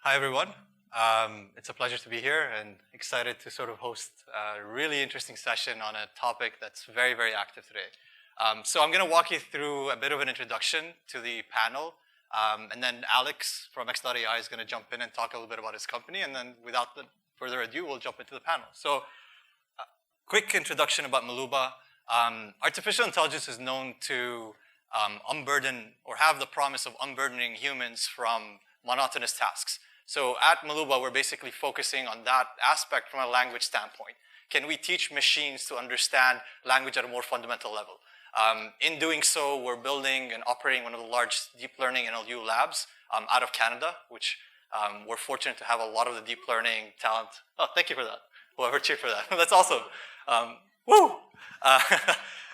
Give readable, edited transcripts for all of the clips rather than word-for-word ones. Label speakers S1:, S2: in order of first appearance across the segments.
S1: Hi, everyone. It's a pleasure to be here and excited to sort of host a really interesting session on a topic that's very, very active today. So I'm going to walk you through a bit of an introduction to the panel, and then Alex from X.ai is going to jump in and talk a little bit about his company, and then without further ado, we'll jump into the panel. So quick introduction about Maluuba. Artificial intelligence is known to unburden or have the promise of unburdening humans from monotonous tasks. So at Maluuba, we're basically focusing on that aspect from a language standpoint. Can we teach machines to understand language at a more fundamental level? In doing so, we're building and operating one of the large deep learning NLU labs out of Canada, which we're fortunate to have a lot of the deep learning talent. Oh, thank you for that. Whoever cheered for that. That's awesome. Woo!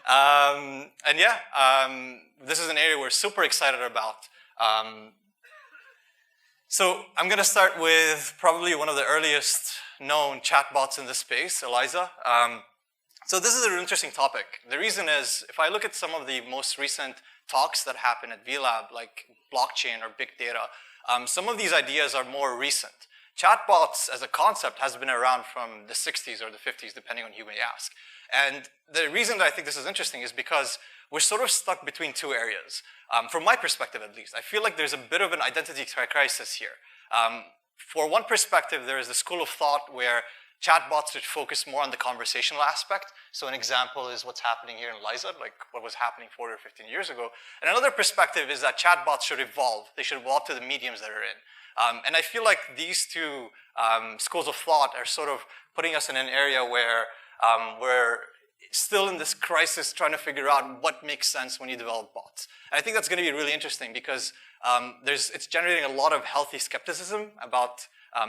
S1: And yeah, this is an area we're super excited about. So I'm going to start with probably one of the earliest known chatbots in this space, Eliza. So this is an interesting topic. The reason is, if I look at some of the most recent talks that happen at VLab, like blockchain or big data, some of these ideas are more recent. Chatbots as a concept has been around from the 60s or the 50s, depending on who you may ask. And the reason that I think this is interesting is because we're sort of stuck between two areas. From my perspective, at least, I feel like there's a bit of an identity crisis here. For one perspective, there is the school of thought where chatbots should focus more on the conversational aspect. So an example is what's happening here in Liza, like what was happening 4 or 15 years ago. And another perspective is that chatbots should evolve. They should evolve to the mediums that are in. And I feel like these two schools of thought are sort of putting us in an area where we're still in this crisis trying to figure out what makes sense when you develop bots. And I think that's going to be really interesting because it's generating a lot of healthy skepticism about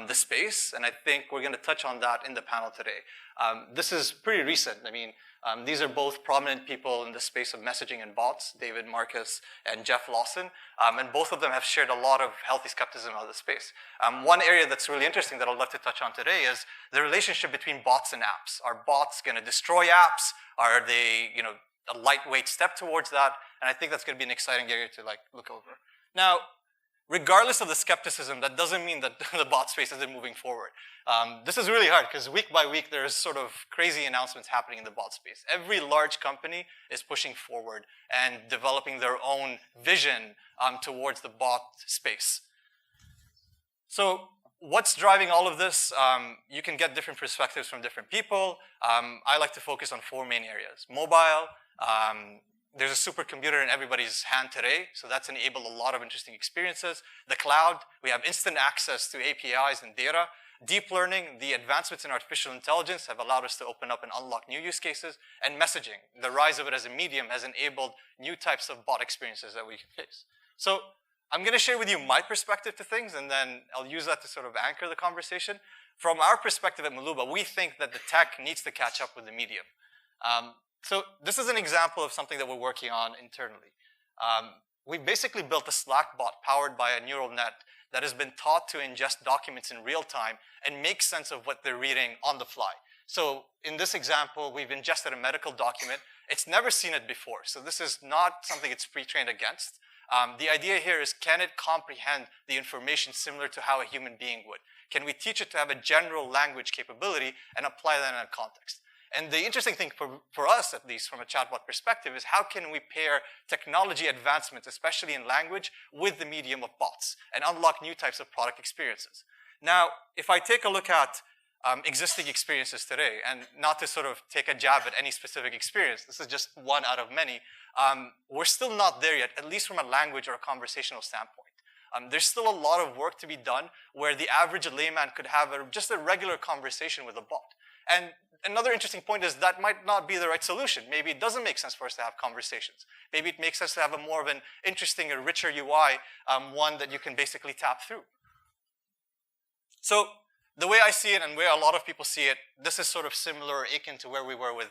S1: the space, and I think we're going to touch on that in the panel today. This is pretty recent. I mean, these are both prominent people in the space of messaging and bots, David Marcus and Jeff Lawson, and both of them have shared a lot of healthy skepticism about the space. One area that's really interesting that I'd love to touch on today is the relationship between bots and apps. Are bots going to destroy apps? Are they, a lightweight step towards that? And I think that's going to be an exciting area to look over. Now, regardless of the skepticism, that doesn't mean that the bot space isn't moving forward. This is really hard because week by week, there's sort of crazy announcements happening in the bot space. Every large company is pushing forward and developing their own vision towards the bot space. So what's driving all of this? You can get different perspectives from different people. I like to focus on 4 main areas. Mobile. There's a supercomputer in everybody's hand today, so that's enabled a lot of interesting experiences. The cloud, we have instant access to APIs and data. Deep learning, the advancements in artificial intelligence have allowed us to open up and unlock new use cases. And messaging, the rise of it as a medium has enabled new types of bot experiences that we can face. So I'm going to share with you my perspective to things, and then I'll use that to sort of anchor the conversation. From our perspective at Maluuba, we think that the tech needs to catch up with the medium. So this is an example of something that we're working on internally. We basically built a Slack bot powered by a neural net that has been taught to ingest documents in real time and make sense of what they're reading on the fly. So in this example, we've ingested a medical document. It's never seen it before, so this is not something it's pre-trained against. The idea here is, can it comprehend the information similar to how a human being would? Can we teach it to have a general language capability and apply that in a context? And the interesting thing for us, at least from a chatbot perspective, is how can we pair technology advancements, especially in language, with the medium of bots and unlock new types of product experiences. Now, if I take a look at existing experiences today, and not to sort of take a jab at any specific experience, this is just one out of many, we're still not there yet, at least from a language or a conversational standpoint. There's still a lot of work to be done where the average layman could have just a regular conversation with a bot. And another interesting point is that might not be the right solution. Maybe it doesn't make sense for us to have conversations. Maybe it makes sense to have a more of an interesting or richer UI, one that you can basically tap through. So the way I see it and where a lot of people see it, this is sort of similar or akin to where we were with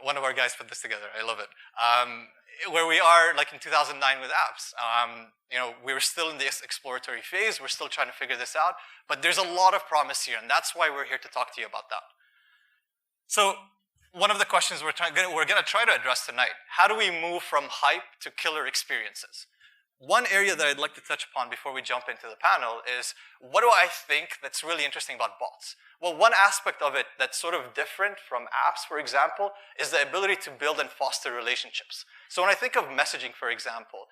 S1: one of our guys put this together. I love it. Where we are like in 2009 with apps. We were still in this exploratory phase. We're still trying to figure this out. But there's a lot of promise here, and that's why we're here to talk to you about that. So one of the questions we're going to try to address tonight, how do we move from hype to killer experiences? one area that I'd like to touch upon before we jump into the panel is, what do I think that's really interesting about bots? Well, one aspect of it that's sort of different from apps, for example, is the ability to build and foster relationships. So when I think of messaging, for example,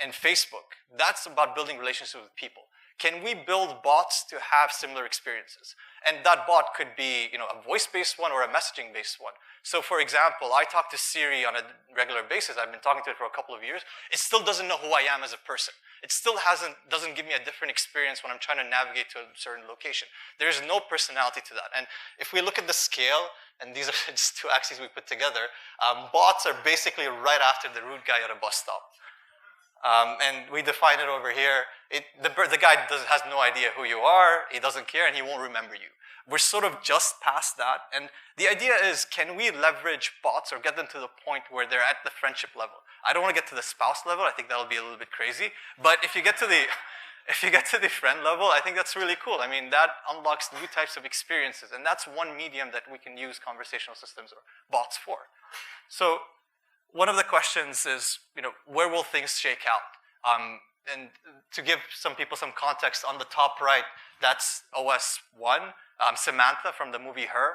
S1: and Facebook, that's about building relationships with people. Can we build bots to have similar experiences? And that bot could be, a voice-based one or a messaging-based one. So for example, I talk to Siri on a regular basis. I've been talking to it for a couple of years. It still doesn't know who I am as a person. It still doesn't give me a different experience when I'm trying to navigate to a certain location. There's no personality to that. And if we look at the scale, and these are just two axes we put together, bots are basically right after the rude guy at a bus stop. And we define it over here. The guy has no idea who you are, he doesn't care, and he won't remember you. We're sort of just past that. And the idea is, can we leverage bots or get them to the point where they're at the friendship level? I don't want to get to the spouse level. I think that'll be a little bit crazy. But if you get to the friend level, I think that's really cool. I mean, that unlocks new types of experiences. And that's one medium that we can use conversational systems or bots for. So one of the questions is, where will things shake out? And to give some people some context, on the top right, that's OS 1, Samantha from the movie Her,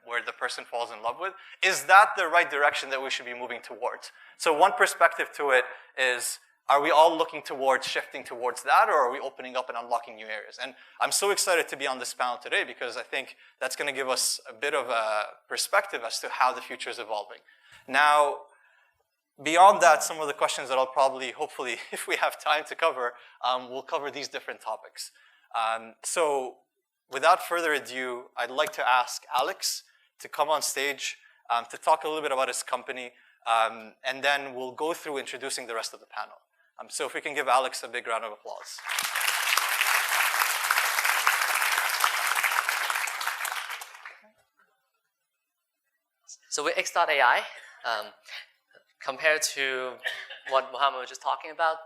S1: where the person falls in love with. Is that the right direction that we should be moving towards? So one perspective to it is, are we all looking towards shifting towards that, or are we opening up and unlocking new areas? And I'm so excited to be on this panel today because I think that's going to give us a bit of a perspective as to how the future is evolving. Now, beyond that, some of the questions that I'll probably, hopefully, if we have time to cover, we'll cover these different topics. So without further ado, I'd like to ask Alex to come on stage to talk a little bit about his company, and then we'll go through introducing the rest of the panel. So if we can give Alex a big round of applause.
S2: So with X.ai, compared to what Mohamed was just talking about,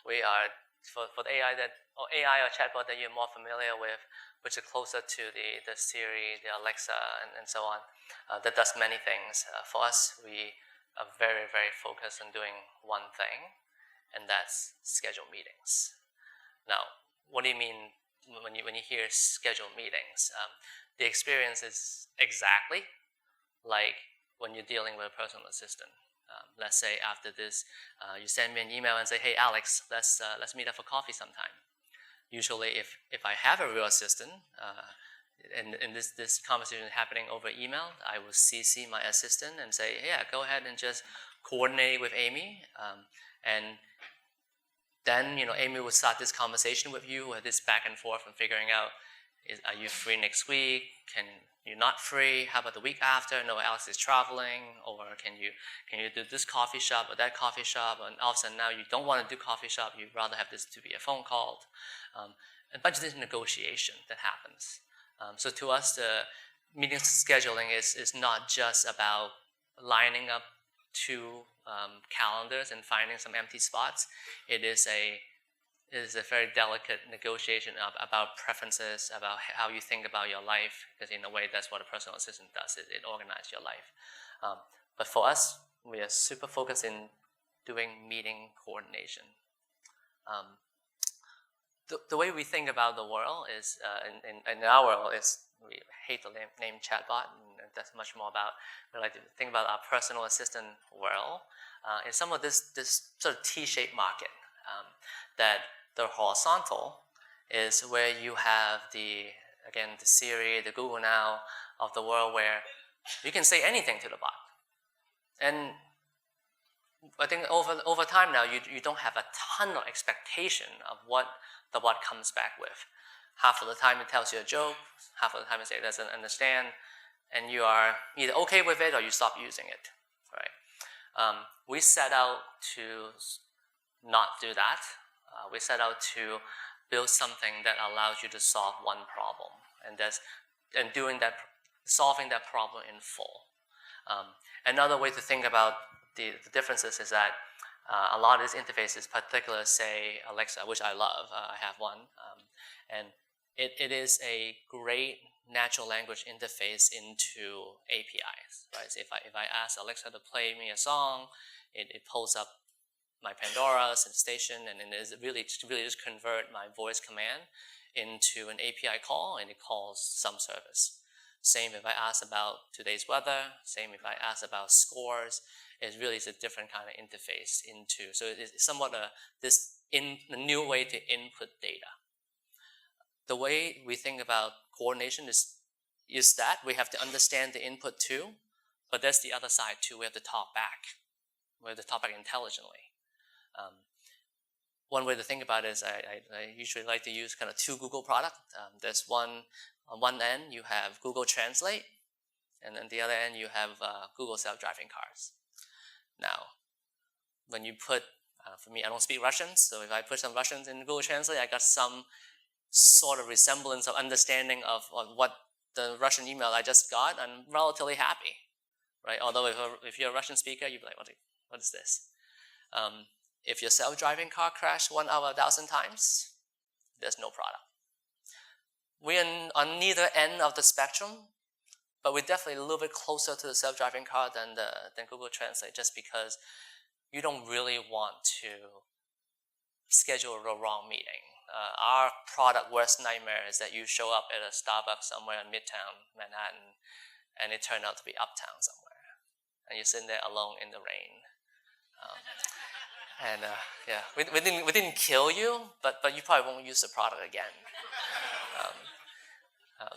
S2: we are, for the AI or chatbot that you're more familiar with, which is closer to the Siri, the Alexa, and so on, that does many things. For us, we are very, very focused on doing one thing, and that's schedule meetings. Now, what do you mean when you hear schedule meetings? The experience is exactly like when you're dealing with a personal assistant. Let's say after this, you send me an email and say, "Hey Alex, let's meet up for coffee sometime." Usually, if I have a real assistant, and this conversation is happening over email, I will CC my assistant and say, "Yeah, go ahead and just coordinate with Amy," and then Amy will start this conversation with you, with this back and forth, and figuring out, are you free next week? You're not free? How about the week after? No, Alex is traveling. Or can you do this coffee shop or that coffee shop? And all of a sudden now you don't want to do coffee shop. You'd rather have this to be a phone call. A bunch of this negotiation that happens. So to us, the meeting scheduling is not just about lining up two calendars and finding some empty spots. It is a very delicate negotiation about preferences, about how you think about your life, because in a way that's what a personal assistant does. It organizes your life. But for us, we are super focused in doing meeting coordination. The way we think about the world is, in our world, is we hate the name chatbot, and that's much more about, we like to think about our personal assistant world. In some of this sort of T-shaped market, that the horizontal is where you have the Siri, the Google Now of the world, where you can say anything to the bot. And I think over time now, you don't have a ton of expectation of what the bot comes back with. Half of the time it tells you a joke, half of the time it says it doesn't understand, and you are either okay with it or you stop using it, right? We set out to not do that. We set out to build something that allows you to solve one problem, and solving that problem in full. Another way to think about the differences is that a lot of these interfaces, particularly say Alexa, which I love, I have one, and it is a great natural language interface into APIs, right? So if I ask Alexa to play me a song, it pulls up my Pandora's and station, and then is really just convert my voice command into an API call, and it calls some service. Same if I ask about today's weather, same if I ask about scores, it really is a different kind of interface into, so it's somewhat a new way to input data. The way we think about coordination is that we have to understand the input too, but there's the other side too. We have to talk back. We have to talk back intelligently. One way to think about it is I usually like to use kind of two Google products. There's one, on one end you have Google Translate, and then the other end you have Google self-driving cars. Now, when you put, for me, I don't speak Russian, so if I put some Russians in Google Translate, I got some sort of resemblance of understanding of what the Russian email I just got. I'm relatively happy, right? Although if you're a Russian speaker, you'd be like, what is this? If your self-driving car crashed 1 out of 1,000 times, there's no product. We're on neither end of the spectrum, but we're definitely a little bit closer to the self-driving car than Google Translate, just because you don't really want to schedule a wrong meeting. Our product worst nightmare is that you show up at a Starbucks somewhere in Midtown Manhattan, and it turned out to be uptown somewhere, and you're sitting there alone in the rain. Yeah, we didn't kill you, but you probably won't use the product again.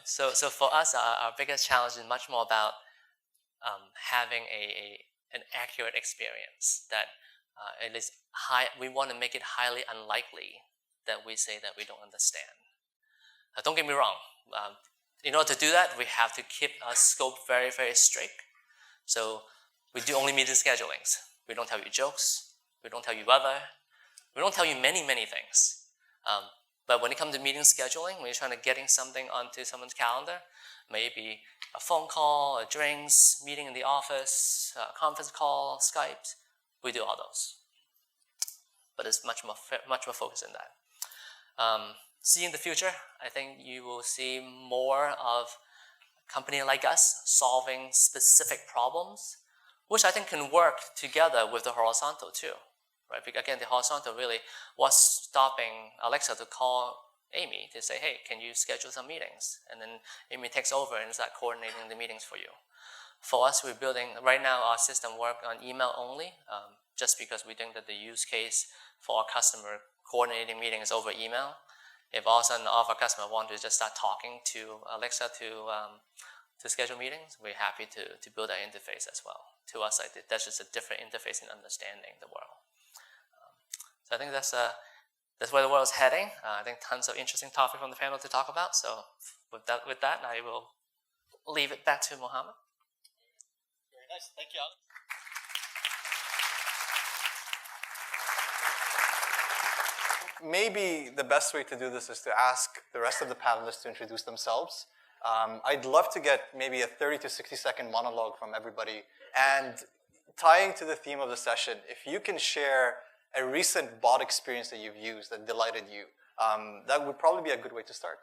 S2: So for us, our biggest challenge is much more about having an accurate experience that at least we want to make it highly unlikely that we say that we don't understand. Don't get me wrong. In order to do that, we have to keep our scope very, very strict. So we do only meeting schedulings. We don't tell you jokes. We don't tell you weather. We don't tell you many, many things. But when it comes to meeting scheduling, when you're trying to getting something onto someone's calendar, maybe a phone call, a drinks, meeting in the office, a conference call, Skype, we do all those. But it's much more focused in that. Seeing the future, I think you will see more of a company like us solving specific problems, which I think can work together with the horizontal too. Right? Because again, the horizontal really was stopping Alexa to call Amy to say, hey, can you schedule some meetings? And then Amy takes over and starts coordinating the meetings for you. For us, we're building, right now our system works on email only, just because we think that the use case for our customer coordinating meetings over email, if all of a sudden all of our customers want to just start talking to Alexa to schedule meetings, we're happy to build that interface as well. To us, that's just a different interface in understanding the world. So I think that's where the world is heading. I think tons of interesting topics from the panel to talk about. So with that, I will leave it back to Mohamed.
S1: Very nice. Thank you, Alex. Maybe the best way to do this is to ask the rest of the panelists to introduce themselves. I'd love to get maybe a 30 to 60-second monologue from everybody. And tying to the theme of the session, if you can share a recent bot experience that you've used that delighted you, that would probably be a good way to start.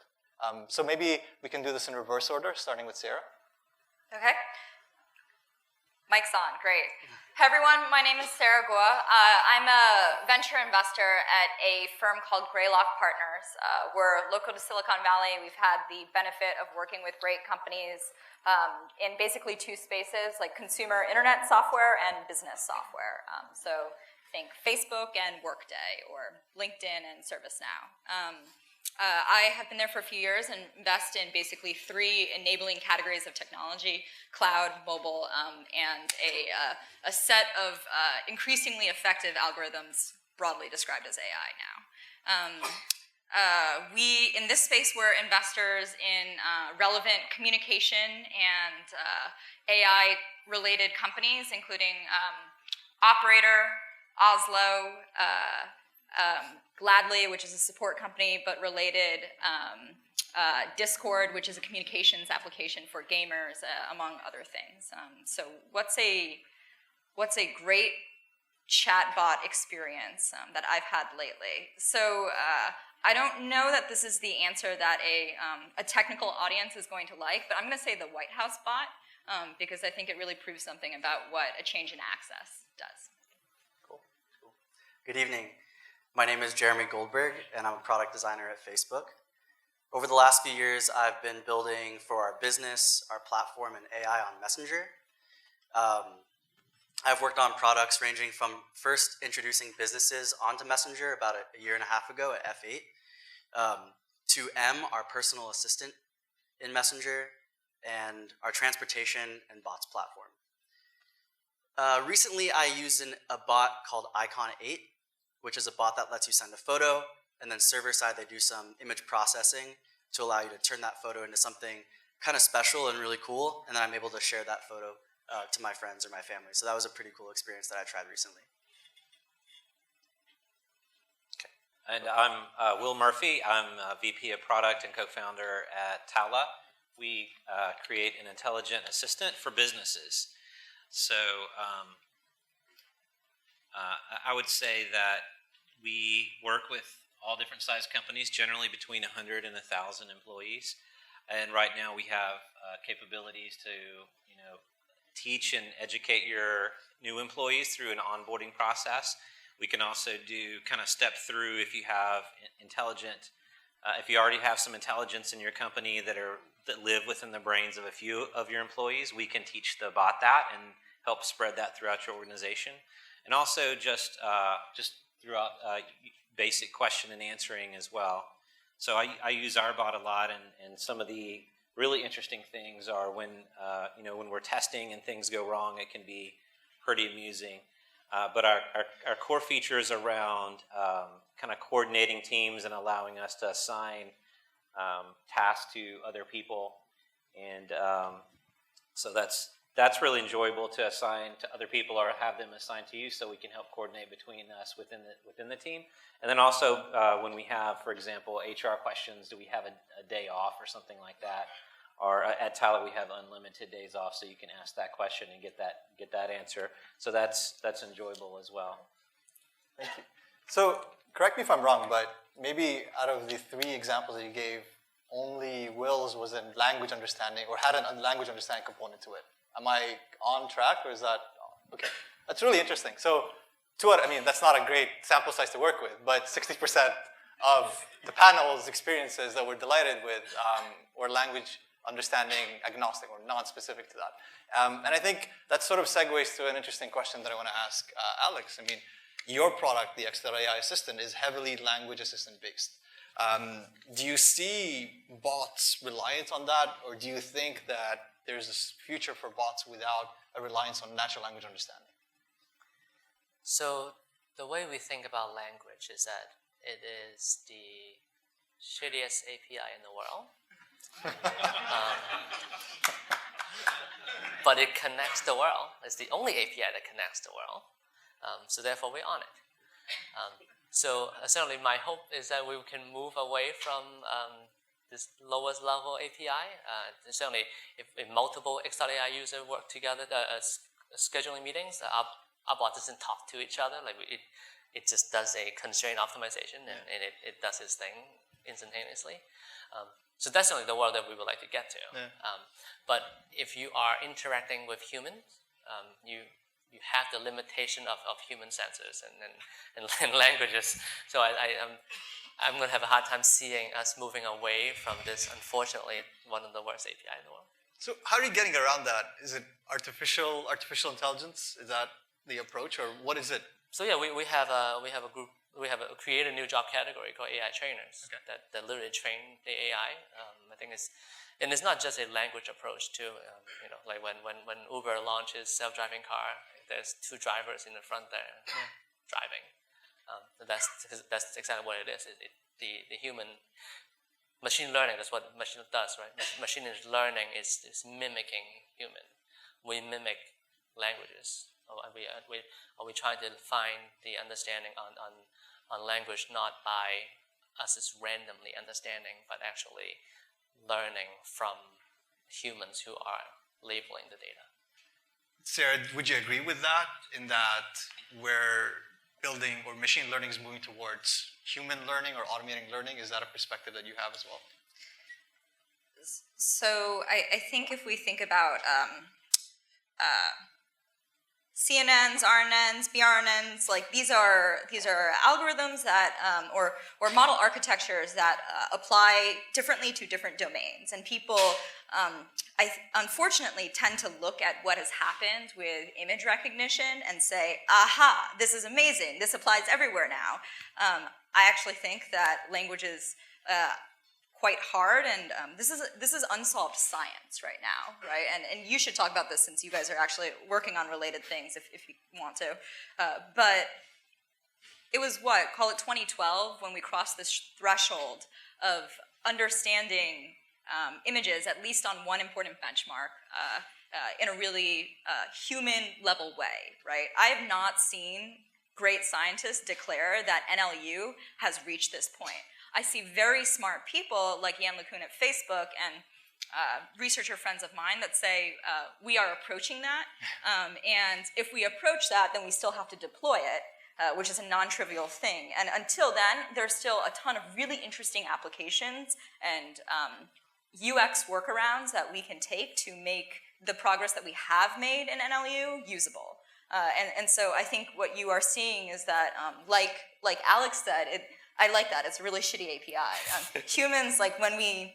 S1: So maybe we can do this in reverse order, starting with Sarah.
S3: Okay. Mic's on, great. Hey everyone, my name is Sarah Gua. I'm a venture investor at a firm called Greylock Partners. We're local to Silicon Valley. We've had the benefit of working with great companies in basically two spaces, like consumer internet software and business software. So think Facebook and Workday, or LinkedIn and ServiceNow. I have been there for a few years and invest in basically 3 enabling categories of technology: cloud, mobile, and a set of increasingly effective algorithms, broadly described as AI now. We, in this space, we're investors in relevant communication and AI-related companies, including Operator, Oslo, Gladly, which is a support company but related, Discord, which is a communications application for gamers, among other things. So what's a great chatbot experience that I've had lately? So I don't know that this is the answer that a technical audience is going to like, but I'm going to say the White House bot because I think it really proves something about what a change in access does.
S1: Cool.
S4: Good evening. My name is Jeremy Goldberg, and I'm a product designer at Facebook. Over the last few years, I've been building for our business, our platform, and AI on Messenger. I've worked on products ranging from first introducing businesses onto Messenger about a year and a half ago at F8, to M, our personal assistant in Messenger, and our transportation and bots platform. Recently, I used a bot called Icon8, which is a bot that lets you send a photo, and then server-side, they do some image processing to allow you to turn that photo into something kind of special and really cool, and then I'm able to share that photo to my friends or my family. So that was a pretty cool experience that I tried recently.
S5: Okay. And I'm Will Murphy. I'm a VP of Product and co-founder at Talla. We create an intelligent assistant for businesses. So I would say that we work with all different size companies, generally between 100 and 1,000 employees. And right now we have capabilities to, teach and educate your new employees through an onboarding process. We can also do kind of step through if you have if you already have some intelligence in your company that live within the brains of a few of your employees, we can teach the bot that and help spread that throughout your organization. And also just throughout basic question and answering as well. So I use our bot a lot, and some of the really interesting things are when we're testing and things go wrong, it can be pretty amusing. But our core features around kind of coordinating teams and allowing us to assign tasks to other people, and so that's really enjoyable to assign to other people or have them assigned to you, so we can help coordinate between us within the team. And then also when we have, for example, HR questions, do we have a day off or something like that? Or at Talla we have unlimited days off, so you can ask that question and get that answer. So that's enjoyable as well.
S1: Thank you. So correct me if I'm wrong, but maybe out of the 3 examples that you gave, only Will's was in language understanding or had a language understanding component to it. Am I on track, or is that okay? That's really interesting. So, that's not a great sample size to work with, but 60% of the panel's experiences that we're delighted with were language understanding agnostic or non-specific to that. And I think that sort of segues to an interesting question that I want to ask Alex. Your product, the X.ai assistant, is heavily language assistant based. Do you see bots reliant on that, or do you think that there's a future for bots without a reliance on natural language understanding?
S2: So the way we think about language is that it is the shittiest API in the world. But it connects the world. It's the only API that connects the world. So therefore we're on it. So certainly my hope is that we can move away from this lowest level API. Certainly if multiple X.ai users work together, scheduling meetings, our bot doesn't talk to each other. It just does a constraint optimization, and it does its thing instantaneously. So that's certainly the world that we would like to get to. Yeah. But if you are interacting with humans, you have the limitation of human sensors and languages. So I'm going to have a hard time seeing us moving away from this, unfortunately, one of the worst API in the world.
S1: So how are you getting around that? Is it artificial intelligence? Is that the approach, or what is it?
S2: So yeah, we have a group. We have create a new job category called AI trainers that literally train the AI. I think and it's not just a language approach too. Like when Uber launches self-driving car, there's 2 drivers in the front there driving. That's exactly what it is. The human machine learning. That's what machine does, right? Machine learning is mimicking human. We mimic languages. Are we trying to find the understanding on language, not by us just randomly understanding, but actually learning from humans who are labeling the data?
S1: Sarah, would you agree with that, in that we're building, or machine learning is moving towards human learning or automating learning? Is that a perspective that you have as well?
S3: So I think if we think about CNNs, RNNs, BRNNs, like these are algorithms that, or model architectures that apply differently to different domains. And people, unfortunately, tend to look at what has happened with image recognition and say, aha, this is amazing, this applies everywhere now. I actually think that language is quite hard, and this is unsolved science right now, right? And you should talk about this since you guys are actually working on related things if you want to. But it was what, call it 2012, when we crossed this threshold of understanding images, at least on one important benchmark, in a really human level way, right? I have not seen great scientists declare that NLU has reached this point. I see very smart people like Jan LeCun at Facebook and researcher friends of mine that say we are approaching that, and if we approach that, then we still have to deploy it, which is a non-trivial thing. And until then, there's still a ton of really interesting applications and UX workarounds that we can take to make the progress that we have made in NLU usable. And so I think what you are seeing is that, like Alex said, I like that. It's a really shitty API. Humans, like when we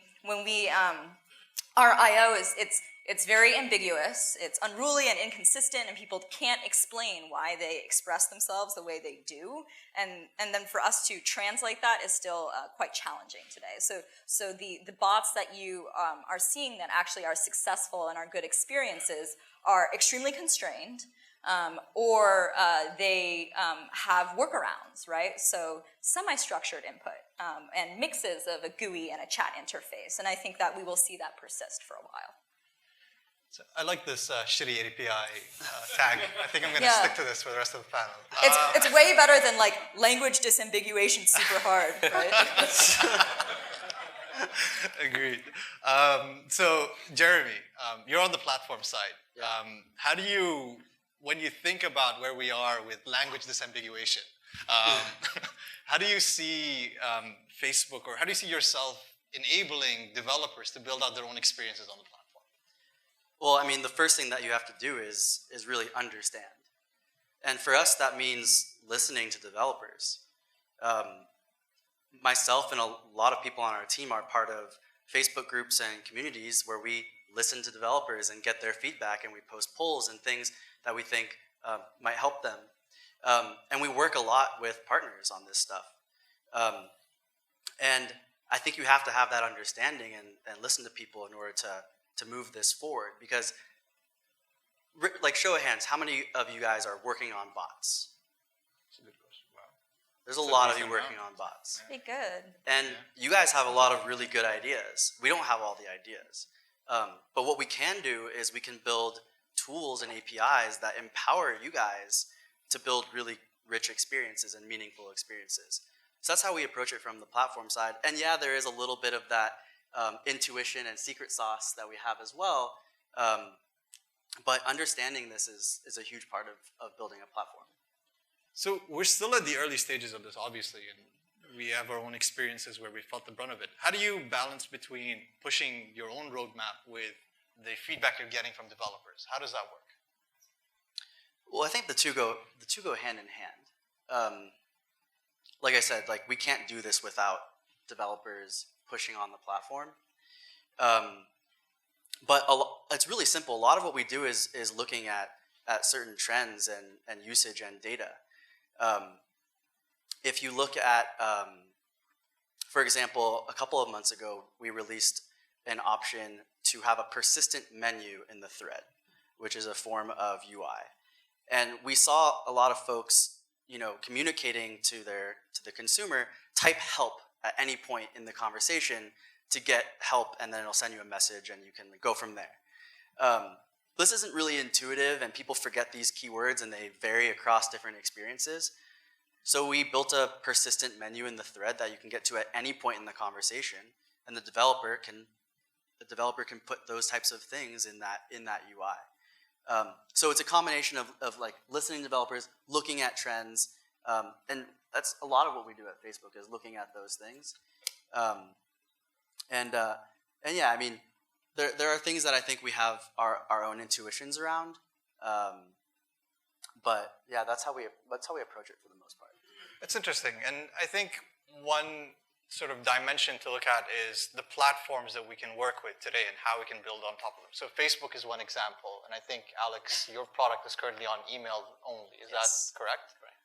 S3: our I/O it's very ambiguous. It's unruly and inconsistent, and people can't explain why they express themselves the way they do. And then for us to translate that is still quite challenging today. So the bots that you are seeing that actually are successful and are good experiences are extremely constrained. Or they have workarounds, right? So semi-structured input and mixes of a GUI and a chat interface. And I think that we will see that persist for a while.
S1: So I like this shitty API tag. I think I'm going to stick to this for the rest of the panel.
S3: It's way better than like language disambiguation super hard, right?
S1: Agreed. So Jeremy, you're on the platform side.
S4: Yeah.
S1: How do you, when you think about where we are with language disambiguation, how do you see Facebook, or how do you see yourself enabling developers to build out their own experiences on the platform?
S4: Well, I mean, the first thing that you have to do is really understand. And for us, that means listening to developers. Myself and a lot of people on our team are part of Facebook groups and communities where we listen to developers and get their feedback, and we post polls and things that we think might help them. And we work a lot with partners on this stuff. And I think you have to have that understanding and listen to people in order to move this forward. Because, like, show of hands, how many of you guys are working on bots?
S1: That's a good question. Wow.
S4: There's a lot of you working on bots.
S3: Pretty good.
S4: And you guys have a lot of really good ideas. We don't have all the ideas. But what we can do is we can build tools and APIs that empower you guys to build really rich experiences and meaningful experiences. So that's how we approach it from the platform side. And yeah, there is a little bit of that intuition and secret sauce that we have as well. But understanding this is a huge part of building a platform.
S1: So we're still at the early stages of this, obviously, and we have our own experiences where we felt the brunt of it. How do you balance between pushing your own roadmap with the feedback you're getting from developers? How does that work?
S4: Well, I think the two go hand in hand. Like I said, like, we can't do this without developers pushing on the platform. But it's really simple. A lot of what we do is looking at certain trends and usage and data. If you look at, for example, a couple of months ago, we released an option to have a persistent menu in the thread, which is a form of UI. And we saw a lot of folks, communicating to the consumer, type help at any point in the conversation to get help, and then it'll send you a message and you can go from there. This isn't really intuitive, and people forget these keywords and they vary across different experiences. So we built a persistent menu in the thread that you can get to at any point in the conversation, and the developer can put those types of things in that UI. So it's a combination of like listening to developers, looking at trends, and that's a lot of what we do at Facebook, is looking at those things. And yeah, I mean, there are things that I think we have our own intuitions around. But yeah, that's how we approach it for the most part.
S1: It's interesting, and I think one sort of dimension to look at is the platforms that we can work with today and how we can build on top of them. So Facebook is one example, and I think, Alex, your product is currently on email only. Is that correct?
S2: Correct.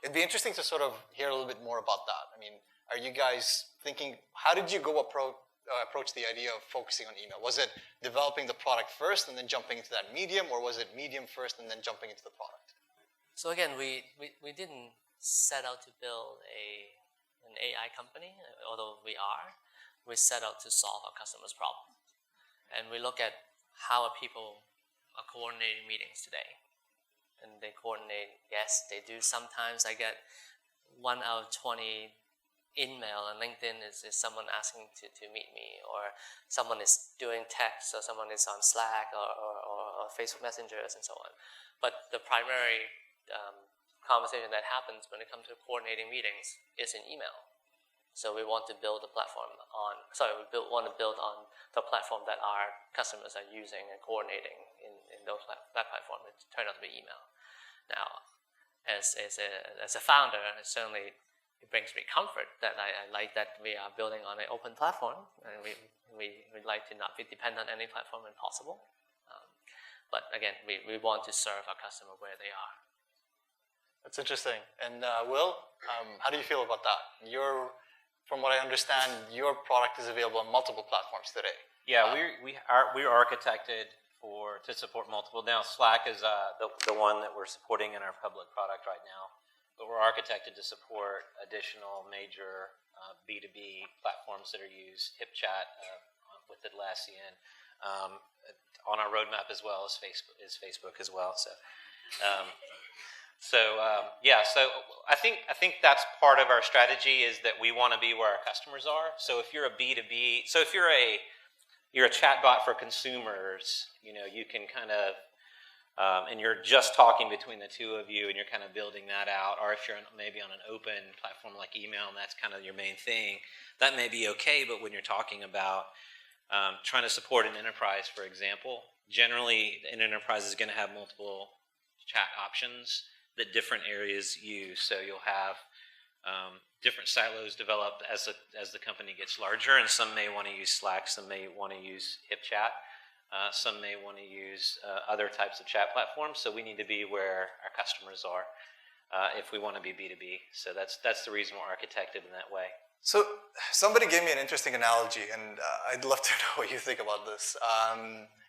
S1: It'd be interesting to sort of hear a little bit more about that. I mean, are you guys thinking, how did you go approach the idea of focusing on email? Was it developing the product first and then jumping into that medium, or was it medium first and then jumping into the product?
S2: So again, we didn't set out to build an AI company, although we are. We set out to solve our customers' problems. And we look at how people are coordinating meetings today. And they coordinate, yes, they do. Sometimes I get 1 out of 20 email on LinkedIn is someone asking to meet me, or someone is doing text, or someone is on Slack or Facebook Messengers and so on. But the primary conversation that happens when it comes to coordinating meetings is in email. So we want to build a platform on, want to build on the platform that our customers are using and coordinating in that platform. It turned out to be email. Now, as a founder, certainly it brings me comfort that I like that we are building on an open platform, and we'd like to not be dependent on any platform when possible. But again, we want to serve our customer where they are.
S1: That's interesting. And Will, how do you feel about that? From what I understand, your product is available on multiple platforms today.
S5: Yeah, we're architected to support multiple. Now, Slack is the one that we're supporting in our public product right now, but we're architected to support additional major B2B platforms that are used. HipChat with Atlassian, on our roadmap as well as Facebook as well. So I think that's part of our strategy, is that we want to be where our customers are. So if you're a B2B, so if you're a chatbot for consumers, you can kind of, and you're just talking between the two of you and you're kind of building that out, or if you're maybe on an open platform like email and that's kind of your main thing, that may be okay. But when you're talking about trying to support an enterprise, for example, generally an enterprise is going to have multiple chat options that different areas use. So you'll have different silos developed as the company gets larger, and some may want to use Slack, some may want to use HipChat, some may want to use other types of chat platforms. So we need to be where our customers are if we want to be B2B. So that's the reason we're architected in that way.
S1: So somebody gave me an interesting analogy, and I'd love to know what you think about this.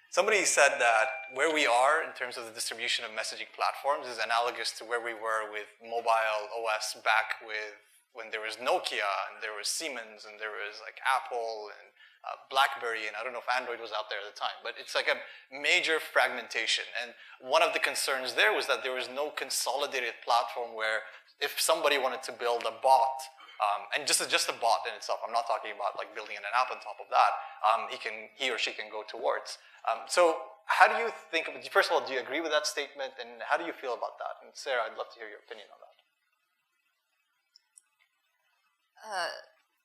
S1: Somebody said that where we are in terms of the distribution of messaging platforms is analogous to where we were with mobile OS back when there was Nokia and there was Siemens and there was like Apple and BlackBerry, and I don't know if Android was out there at the time, but it's like a major fragmentation. And one of the concerns there was that there was no consolidated platform where if somebody wanted to build a bot, and just a bot in itself, I'm not talking about like building an app on top of that, he or she can go towards. So how do you think, first of all, do you agree with that statement, and how do you feel about that? And Sarah, I'd love to hear your opinion on that.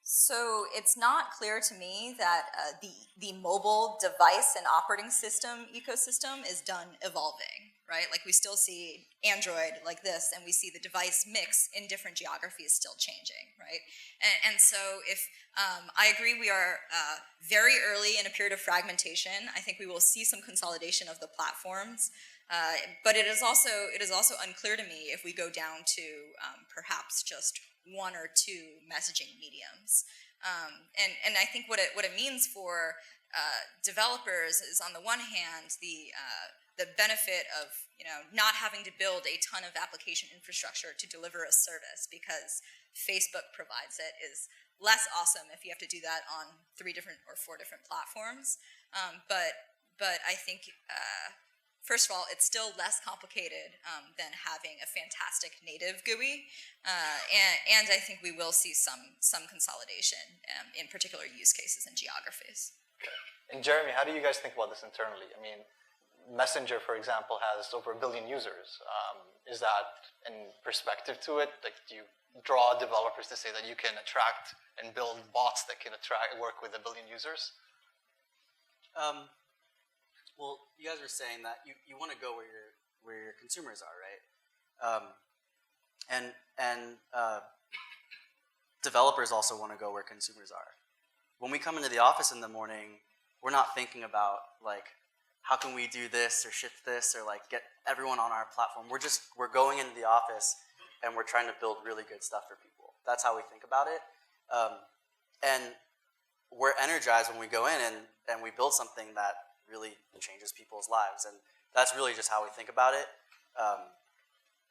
S3: So it's not clear to me that the mobile device and operating system ecosystem is done evolving, right? Like we still see Android like this, and we see the device mix in different geographies still changing, right? And so if I agree we are very early in a period of fragmentation. I think we will see some consolidation of the platforms, but it is also unclear to me if we go down to perhaps just 1 or 2 messaging mediums. And I think what it means for developers is, on the one hand, the benefit of not having to build a ton of application infrastructure to deliver a service because Facebook provides it is less awesome if you have to do that on 3 different or 4 different platforms. But I think first of all, it's still less complicated than having a fantastic native GUI, and I think we will see some consolidation in particular use cases and geographies.
S1: Okay. And Jeremy, how do you guys think about this internally? I mean, Messenger, for example, has over 1 billion users. Is that in perspective to it? Like, do you draw developers to say that you can attract and build bots that can work with 1 billion users?
S4: Well, you guys were saying that you want to go where your consumers are, right? And developers also want to go where consumers are. When we come into the office in the morning, we're not thinking about like, how can we do this or shift this or like get everyone on our platform. We're going into the office and we're trying to build really good stuff for people. That's how we think about it. And we're energized when we go in and we build something that really changes people's lives. And that's really just how we think about it.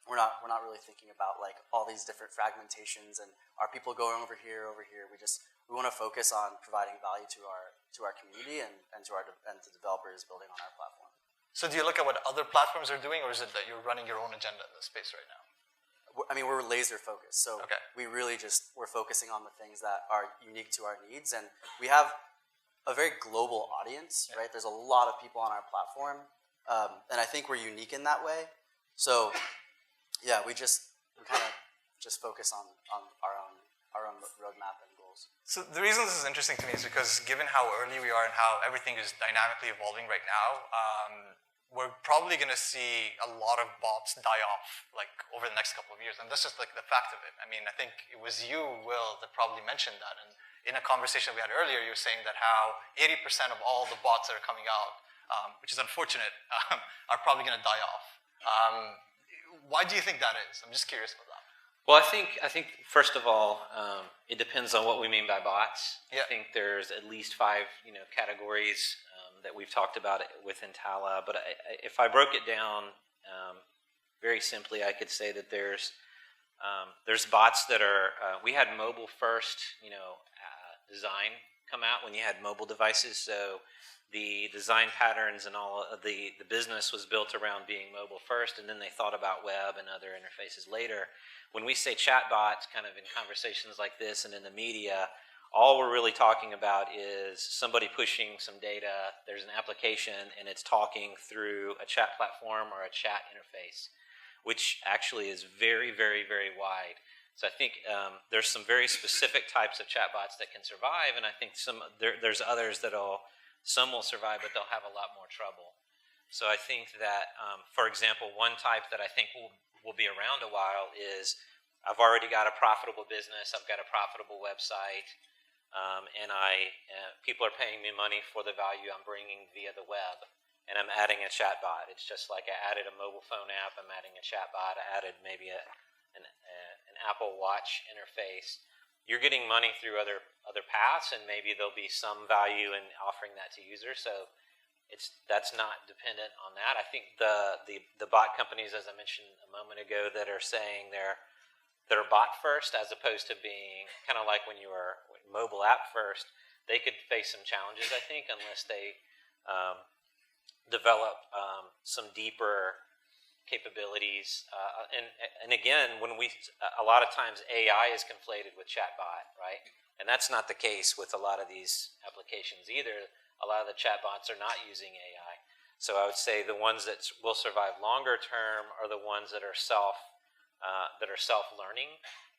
S4: We're not really thinking about like all these different fragmentations and are people going over here. We want to focus on providing value to our community and to developers building on our platform.
S1: So do you look at what other platforms are doing, or is it that you're running your own agenda in the space right now?
S4: I mean, we're laser focused. So
S1: okay.
S4: we're focusing on the things that are unique to our needs, and we have a very global audience, right? There's a lot of people on our platform, and I think we're unique in that way. So yeah, we kind of just focus on our own roadmap and goals.
S1: So the reason this is interesting to me is because given how early we are and how everything is dynamically evolving right now, we're probably going to see a lot of bots die off like over the next couple of years, and that's just like the fact of it. I mean, I think it was you, Will, that probably mentioned that, and in a conversation we had earlier, you were saying that how 80% of all the bots that are coming out, which is unfortunate, are probably going to die off. Why do you think that is? I'm just curious about that.
S5: Well, I think first of all, it depends on what we mean by bots.
S1: Yeah.
S5: I think there's at least 5 categories that we've talked about within Talla. But if I broke it down very simply, I could say that there's bots that are we had mobile first design come out when you had mobile devices. So the design patterns and all of the business was built around being mobile first, and then they thought about web and other interfaces later. When we say chatbots kind of in conversations like this and in the media, all we're really talking about is somebody pushing some data, there's an application, and it's talking through a chat platform or a chat interface, which actually is very, very, very wide. So I think there's some very specific types of chatbots that can survive, and I think there's others some will survive, but they'll have a lot more trouble. So I think that, for example, one type that I think will be around a while is I've already got a profitable business, I've got a profitable website, and people are paying me money for the value I'm bringing via the web, and I'm adding a chatbot. It's just like I added a mobile phone app, I'm adding a chatbot, I added maybe an Apple Watch interface. You're getting money through other paths, and maybe there'll be some value in offering that to users. So that's not dependent on that. I think the bot companies, as I mentioned a moment ago, that are saying they're bot first as opposed to being kind of like when you were mobile app first, they could face some challenges, I think, unless they develop some deeper capabilities, and again, a lot of times AI is conflated with chatbot, right? And that's not the case with a lot of these applications either. A lot of the chatbots are not using AI. So I would say the ones that will survive longer term are the ones that are self-learning.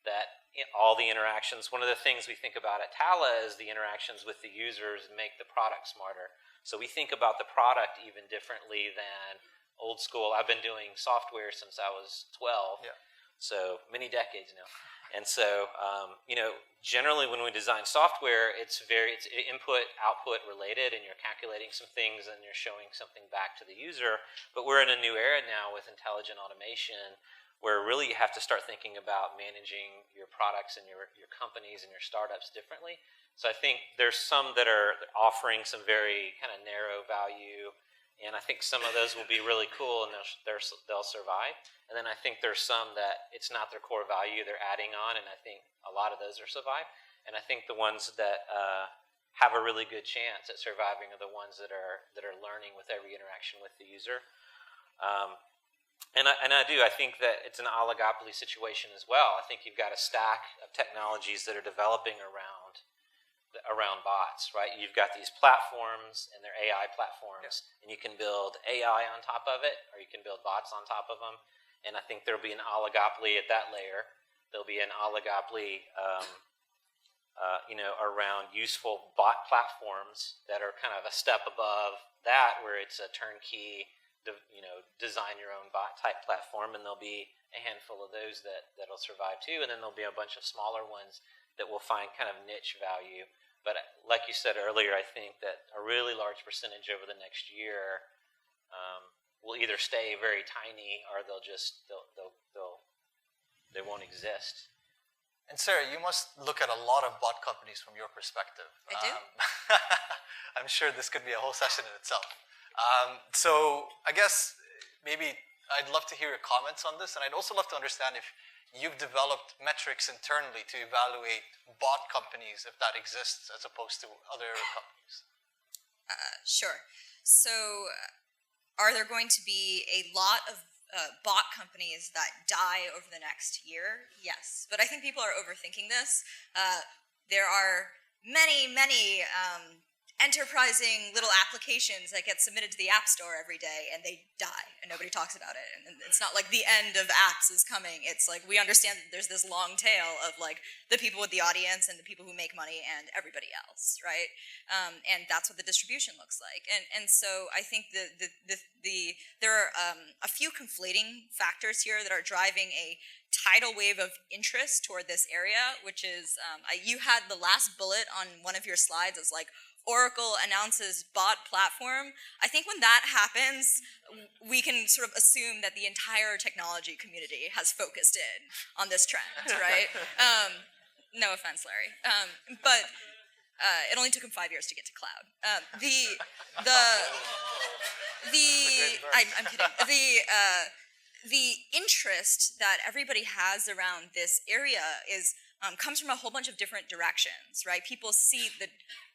S5: That all the interactions. One of the things we think about at Talla is the interactions with the users make the product smarter. So we think about the product even differently than old school. I've been doing software since I was 12, so many decades now. And so, generally when we design software, it's input output related, and you're calculating some things and you're showing something back to the user. But we're in a new era now with intelligent automation, where really you have to start thinking about managing your products and your companies and your startups differently. So I think there's some that are offering some very kind of narrow value. And I think some of those will be really cool, and they'll survive. And then I think there's some that it's not their core value, they're adding on, and I think a lot of those are survive. And I think the ones that have a really good chance at surviving are the ones that are learning with every interaction with the user. And I think that it's an oligopoly situation as well. I think you've got a stack of technologies that are developing around bots, right? You've got these platforms, and they're AI platforms, and you can build AI on top of it, or you can build bots on top of them. And I think there'll be an oligopoly at that layer. There'll be an oligopoly, around useful bot platforms that are kind of a step above that, where it's a turnkey design your own bot type platform, and there'll be a handful of those that'll survive too, and then there'll be a bunch of smaller ones that will find kind of niche value. But like you said earlier, I think that a really large percentage over the next year will either stay very tiny or they won't exist.
S1: And Sarah, you must look at a lot of bot companies from your perspective.
S3: I do.
S1: I'm sure this could be a whole session in itself. So I guess maybe I'd love to hear your comments on this, and I'd also love to understand if you've developed metrics internally to evaluate bot companies, if that exists, as opposed to other companies.
S3: Sure. So are there going to be a lot of bot companies that die over the next year? Yes. But I think people are overthinking this. There are many enterprising little applications that get submitted to the App Store every day, and they die, and nobody talks about it. And it's not like the end of apps is coming. It's like we understand that there's this long tail of like the people with the audience and the people who make money and everybody else, right? And that's what the distribution looks like. And so I think there are a few conflating factors here that are driving a tidal wave of interest toward this area, which is you had the last bullet on one of your slides as like Oracle announces bot platform. I think when that happens, we can sort of assume that the entire technology community has focused in on this trend, right? No offense, Larry. But it only took him 5 years to get to cloud. I'm kidding. The interest that everybody has around this area is comes from a whole bunch of different directions, right? People see the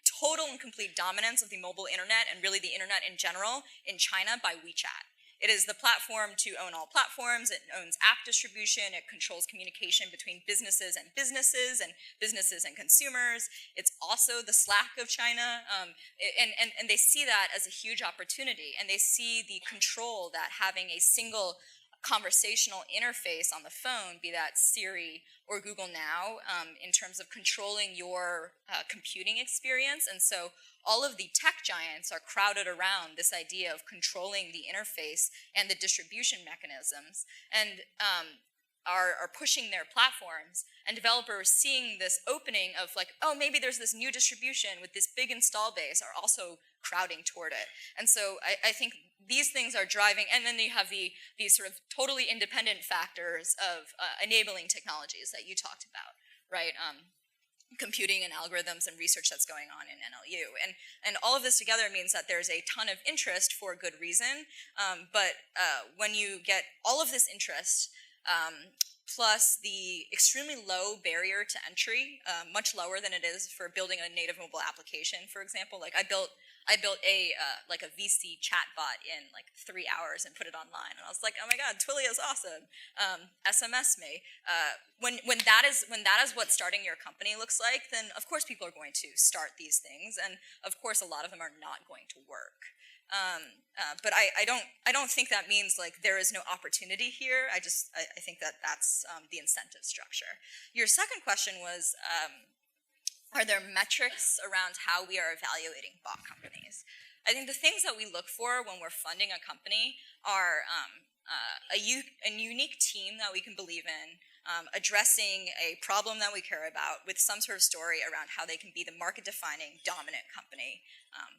S3: total and complete dominance of the mobile internet and really the internet in general in China by WeChat. It is the platform to own all platforms. It owns app distribution. It controls communication between businesses and businesses and consumers. It's also the Slack of China. And they see that as a huge opportunity. And they see the control that having a single conversational interface on the phone, be that Siri or Google Now, in terms of controlling your computing experience. And so all of the tech giants are crowded around this idea of controlling the interface and the distribution mechanisms, and are pushing their platforms. And developers seeing this opening of like, oh, maybe there's this new distribution with this big install base, are also crowding toward it. And so I think these things are driving, and then you have these sort of totally independent factors of enabling technologies that you talked about, right? Computing and algorithms and research that's going on in NLU. And all of this together means that there's a ton of interest for good reason, but when you get all of this interest, plus the extremely low barrier to entry, much lower than it is for building a native mobile application, for example. Like I built a VC chatbot in like 3 hours and put it online, and I was like, oh my god, Twilio is awesome. SMS me. When that is what starting your company looks like, then of course people are going to start these things, and of course a lot of them are not going to work. But I don't think that means like there is no opportunity here. I think that's the incentive structure. Your second question was, are there metrics around how we are evaluating bot companies? I think the things that we look for when we're funding a company are a unique team that we can believe in, addressing a problem that we care about with some sort of story around how they can be the market-defining dominant company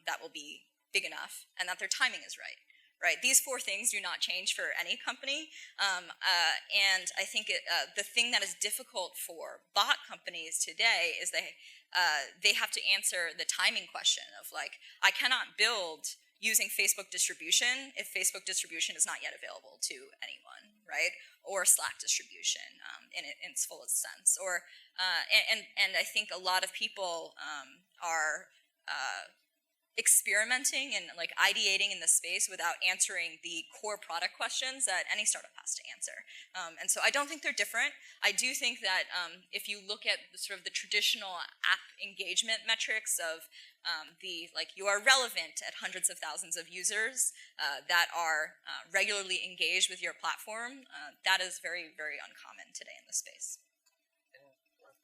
S3: that will be big enough, and that their timing is right. Right, these four things do not change for any company, and I think the thing that is difficult for bot companies today is they have to answer the timing question of like, I cannot build using Facebook distribution if Facebook distribution is not yet available to anyone, right? Or Slack distribution in its fullest sense, or and I think a lot of people are experimenting and like ideating in the space without answering the core product questions that any startup has to answer. And so I don't think they're different. I do think that if you look at the traditional app engagement metrics of you are relevant at hundreds of thousands of users that are regularly engaged with your platform, that is very, very uncommon today in the space.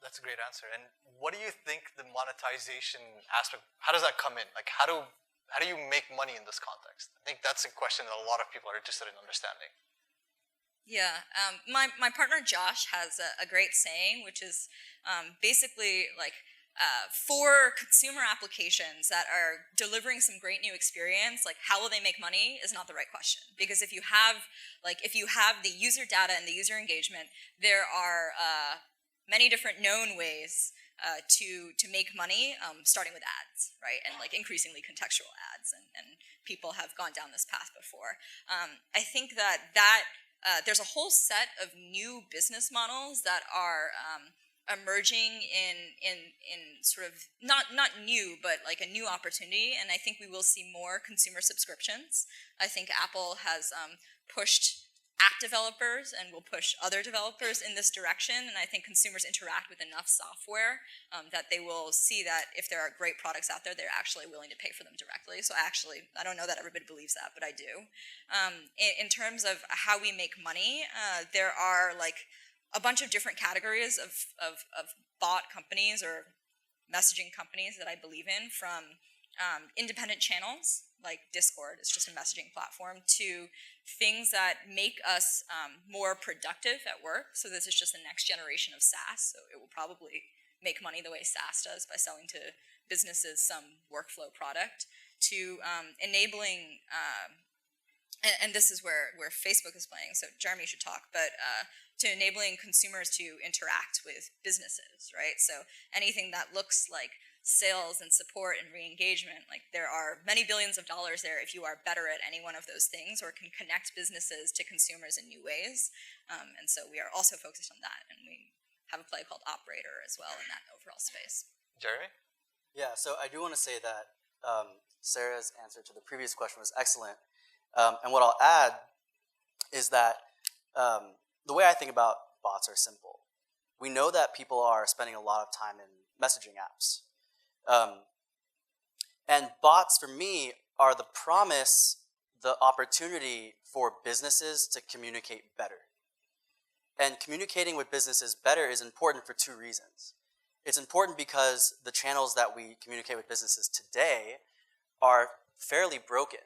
S1: That's a great answer. And what do you think the monetization aspect, how does that come in? Like, how do how do you make money in this context? I think that's a question that a lot of people are interested in understanding.
S3: Yeah, my partner Josh has a great saying, which is basically like for consumer applications that are delivering some great new experience, like how will they make money is not the right question. Because if you have the user data and the user engagement, there are many different known ways to make money, starting with ads, right, and like increasingly contextual ads, and people have gone down this path before. I think that there's a whole set of new business models that are emerging in sort of not new, but like a new opportunity, and I think we will see more consumer subscriptions. I think Apple has pushed app developers and will push other developers in this direction, and I think consumers interact with enough software that they will see that if there are great products out there, they're actually willing to pay for them directly. So actually, I don't know that everybody believes that, but I do. In terms of how we make money, there are like a bunch of different categories of bot companies or messaging companies that I believe in, from independent channels like Discord, it's just a messaging platform, to things that make us more productive at work. So this is just the next generation of SaaS. So it will probably make money the way SaaS does, by selling to businesses some workflow product, to enabling, and this is where Facebook is playing, so Jeremy should talk, but to enabling consumers to interact with businesses, right? So anything that looks like sales and support and re-engagement, like there are many billions of dollars there if you are better at any one of those things or can connect businesses to consumers in new ways. And so we are also focused on that, and we have a play called Operator as well in that overall space.
S1: Jeremy?
S4: Yeah, so I do want to say that Sarah's answer to the previous question was excellent. And what I'll add is that the way I think about bots are simple. We know that people are spending a lot of time in messaging apps. And bots, for me, are the promise, the opportunity for businesses to communicate better. And communicating with businesses better is important for two reasons. It's important because the channels that we communicate with businesses today are fairly broken.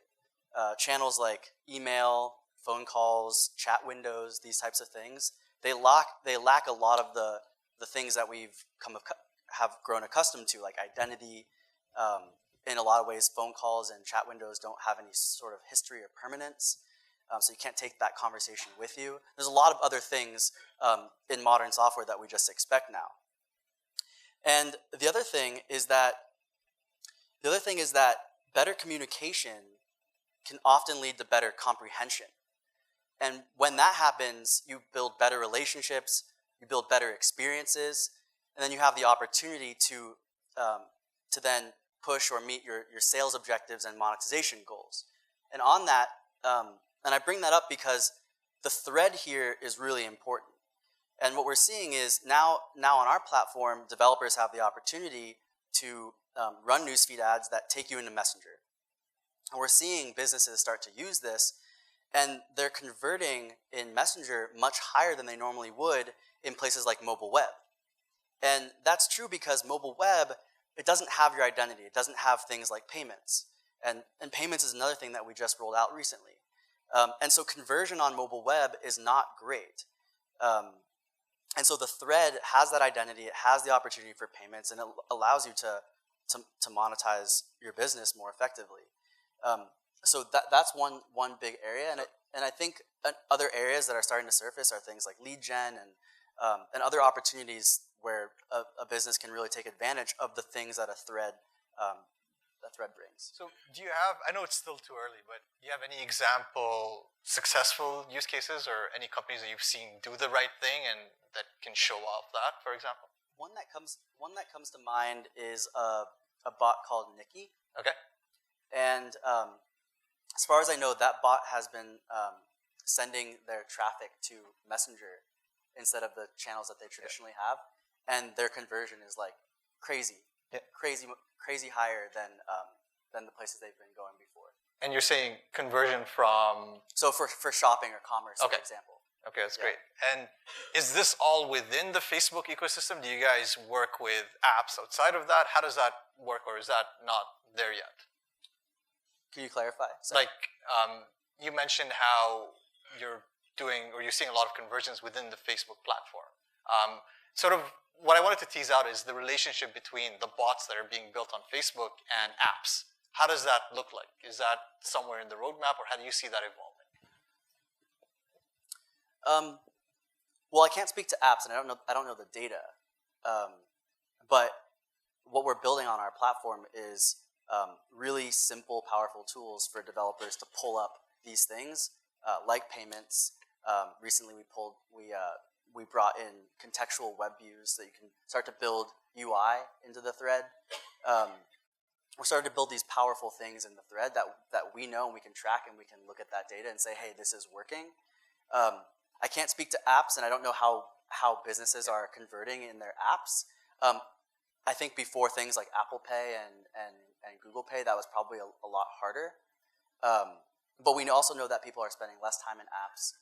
S4: Channels like email, phone calls, chat windows, these types of things, they lack a lot of the things that we've have grown accustomed to, like identity. In a lot of ways, phone calls and chat windows don't have any sort of history or permanence, so you can't take that conversation with you. There's a lot of other things in modern software that we just expect now. And the other thing is that better communication can often lead to better comprehension. And when that happens, you build better relationships, you build better experiences, and then you have the opportunity to then push or meet your sales objectives and monetization goals. And on that, and I bring that up because the thread here is really important. And what we're seeing is now on our platform, developers have the opportunity to run newsfeed ads that take you into Messenger. And we're seeing businesses start to use this, and they're converting in Messenger much higher than they normally would in places like mobile web. And that's true because mobile web, it doesn't have your identity. It doesn't have things like payments. And payments is another thing that we just rolled out recently. And so conversion on mobile web is not great. And so the thread has that identity. It has the opportunity for payments, and it allows you to monetize your business more effectively. So that's one big area. And I think other areas that are starting to surface are things like lead gen and other opportunities where a business can really take advantage of the things that a thread brings.
S1: So do you have, I know it's still too early, but do you have any example successful use cases or any companies that you've seen do the right thing and that can show off that, for example?
S4: One that comes to mind is a bot called Nikki.
S1: Okay.
S4: And as far as I know, that bot has been sending their traffic to Messenger instead of the channels that they traditionally have, and their conversion is like crazy, crazy higher than the places they've been going before.
S1: And you're saying conversion from?
S4: So for shopping or commerce, for example.
S1: Okay, that's great. And is this all within the Facebook ecosystem? Do you guys work with apps outside of that? How does that work, or is that not there yet?
S4: Can you clarify?
S1: Like you mentioned how you're seeing a lot of conversions within the Facebook platform. Sort of what I wanted to tease out is the relationship between the bots that are being built on Facebook and apps. How does that look like? Is that somewhere in the roadmap, or how do you see that evolving?
S4: Well, I can't speak to apps, and I don't know the data. But what we're building on our platform is really simple, powerful tools for developers to pull up these things, like payments. Recently, we brought in contextual web views that you can start to build UI into the thread. We're starting to build these powerful things in the thread that we know and we can track, and we can look at that data and say, hey, this is working. I can't speak to apps, and I don't know how businesses are converting in their apps. I think before things like Apple Pay and Google Pay, that was probably a lot harder. But we also know that people are spending less time in apps,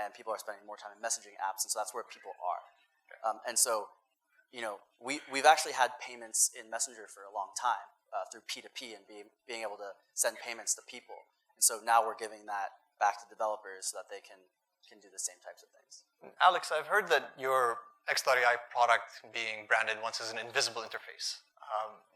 S4: and people are spending more time in messaging apps, and so that's where people are. And so, we've actually had payments in Messenger for a long time through P2P and being able to send payments to people. And so now we're giving that back to developers so that they can do the same types of things.
S1: Alex, I've heard that your X.ai product being branded once as an invisible interface.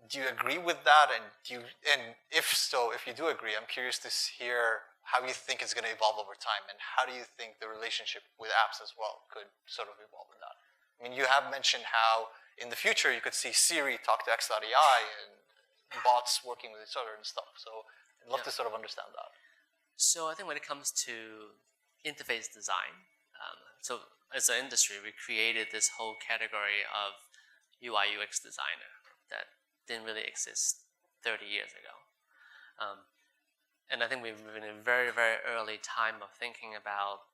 S1: Do you agree with that? And if so, if you do agree, I'm curious to hear how you think it's going to evolve over time, and how do you think the relationship with apps as well could sort of evolve in that? I mean, you have mentioned how in the future you could see Siri talk to X.ai and bots working with each other and stuff. So I'd love to sort of understand that.
S2: So I think when it comes to interface design, so as an industry, we created this whole category of UI UX designer that didn't really exist 30 years ago. And I think we've been in a very, very early time of thinking about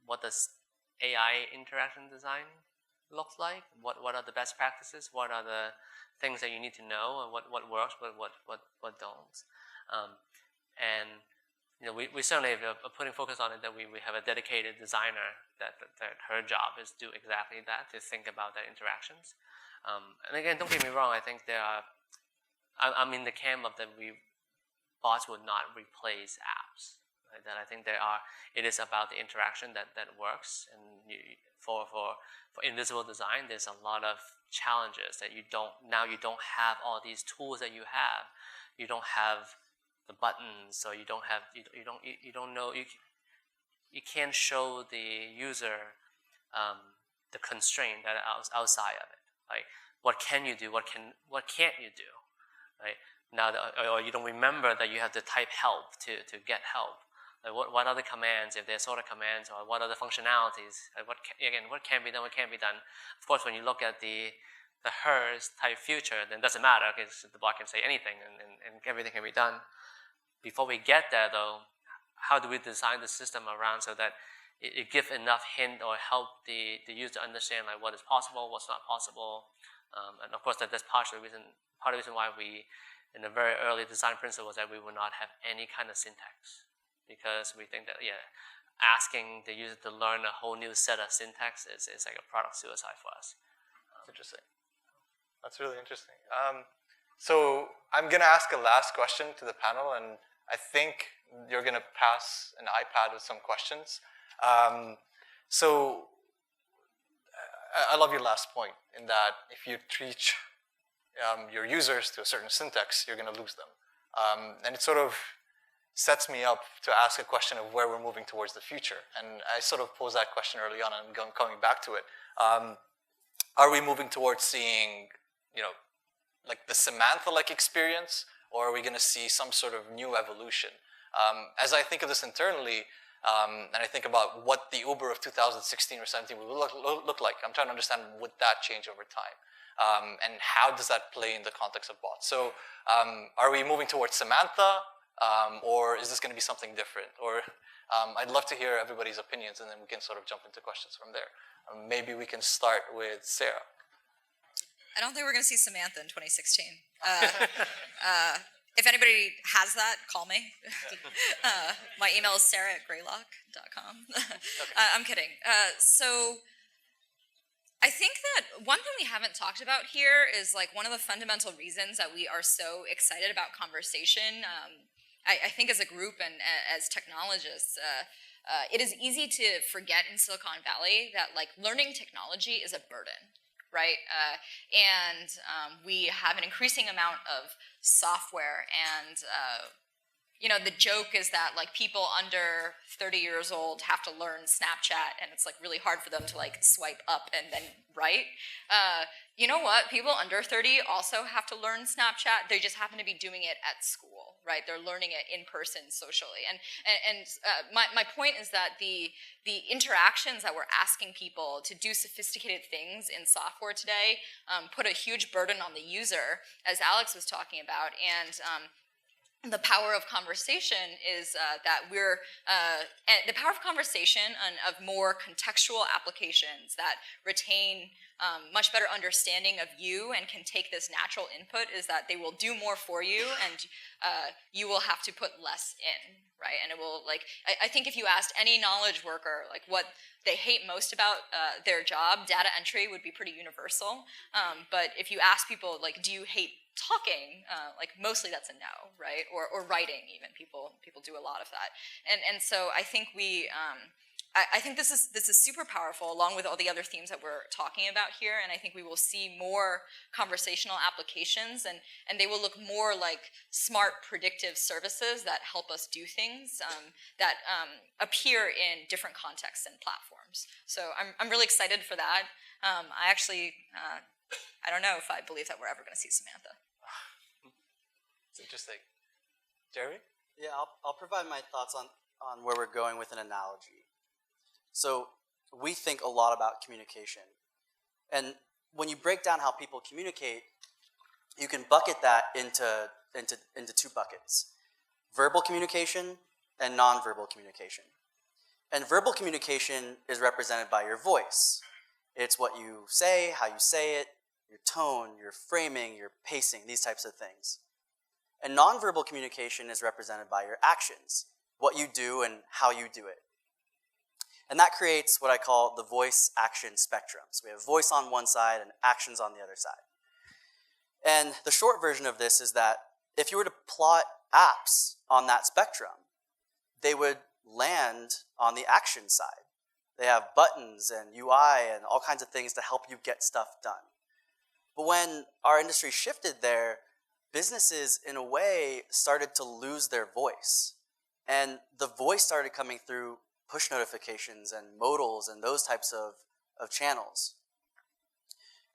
S2: what does AI interaction design look like? What are the best practices? What are the things that you need to know, and what works, but what don't? And we certainly are putting focus on it, that we have a dedicated designer that her job is to do exactly that, to think about their interactions. And again, don't get me wrong, I think I'm in the camp of that bots would not replace apps. Right? That I think it is about the interaction that works. And for invisible design, there's a lot of challenges that you don't have all these tools that you have. You don't have the buttons, so you don't know, you can't show the user the constraint that is outside of it. Like, what can you do? What can't you do? Right now, or you don't remember that you have to type help to get help. Like, what are the commands, if they're sort of commands, or what are the functionalities? Like, what can be done, what can't be done? Of course, when you look at the hers type future, then it doesn't matter, because the bot can say anything and everything can be done. Before we get there, though, how do we design the system around so that it gives enough hint or help the user understand like what is possible, what's not possible, and of course that's part of the reason why we, in the very early design principles, that we will not have any kind of syntax, because we think that asking the user to learn a whole new set of syntax is like a product suicide for us.
S1: That's interesting. That's really interesting. So I'm going to ask a last question to the panel, and I think you're going to pass an iPad with some questions. So I love your last point, in that if you teach your users to a certain syntax, you're going to lose them. And it sort of sets me up to ask a question of where we're moving towards the future. And I sort of posed that question early on, and I'm coming back to it. Are we moving towards seeing, like the Samantha-like experience, or are we going to see some sort of new evolution? As I think of this internally, and I think about what the Uber of 2016 or 17 will look like, I'm trying to understand, would that change over time? And how does that play in the context of bots? So are we moving towards Samantha, or is this going to be something different? Or I'd love to hear everybody's opinions, and then we can sort of jump into questions from there. Maybe we can start with Sarah.
S3: I don't think we're going to see Samantha in 2016. If anybody has that, call me. My email is sarah@greylock.com. I'm kidding. So I think that one thing we haven't talked about here is like one of the fundamental reasons that we are so excited about conversation. I think as a group and as technologists, it is easy to forget in Silicon Valley that like learning technology is a burden, right? And we have an increasing amount of software and you know, the joke is that like people under 30 years old have to learn Snapchat and it's like really hard for them to like swipe up and then write. You know what? People under 30 also have to learn Snapchat. They just happen to be doing it at school, right? They're learning it in person socially. And my point is that the interactions that we're asking people to do sophisticated things in software today put a huge burden on the user, as Alex was talking about. And the power of conversation is that we're, the power of conversation and of more contextual applications that retain much better understanding of you and can take this natural input is that they will do more for you and you will have to put less in, right? And it will like, I think if you asked any knowledge worker like what they hate most about their job, data entry would be pretty universal. But if you ask people like, do you hate talking, like mostly that's a no, right? Or writing even, people do a lot of that. And so I think I think this is super powerful along with all the other themes that we're talking about here, and I think we will see more conversational applications and they will look more like smart predictive services that help us do things that appear in different contexts and platforms. So I'm really excited for that. I actually, I don't know if I believe that we're ever going to see Samantha.
S1: It's interesting. Jeremy?
S4: Yeah, I'll provide my thoughts on where we're going with an analogy. So we think a lot about communication. And when you break down how people communicate, you can bucket that into two buckets: verbal communication and nonverbal communication. And verbal communication is represented by your voice. It's what you say, how you say it, your tone, your framing, your pacing, these types of things. And nonverbal communication is represented by your actions, what you do and how you do it. And that creates what I call the voice-action spectrum. So we have voice on one side and actions on the other side. And the short version of this is that if you were to plot apps on that spectrum, they would land on the action side. They have buttons and UI and all kinds of things to help you get stuff done. But when our industry shifted there, businesses, in a way, started to lose their voice. And the voice started coming through push notifications and modals and those types of channels.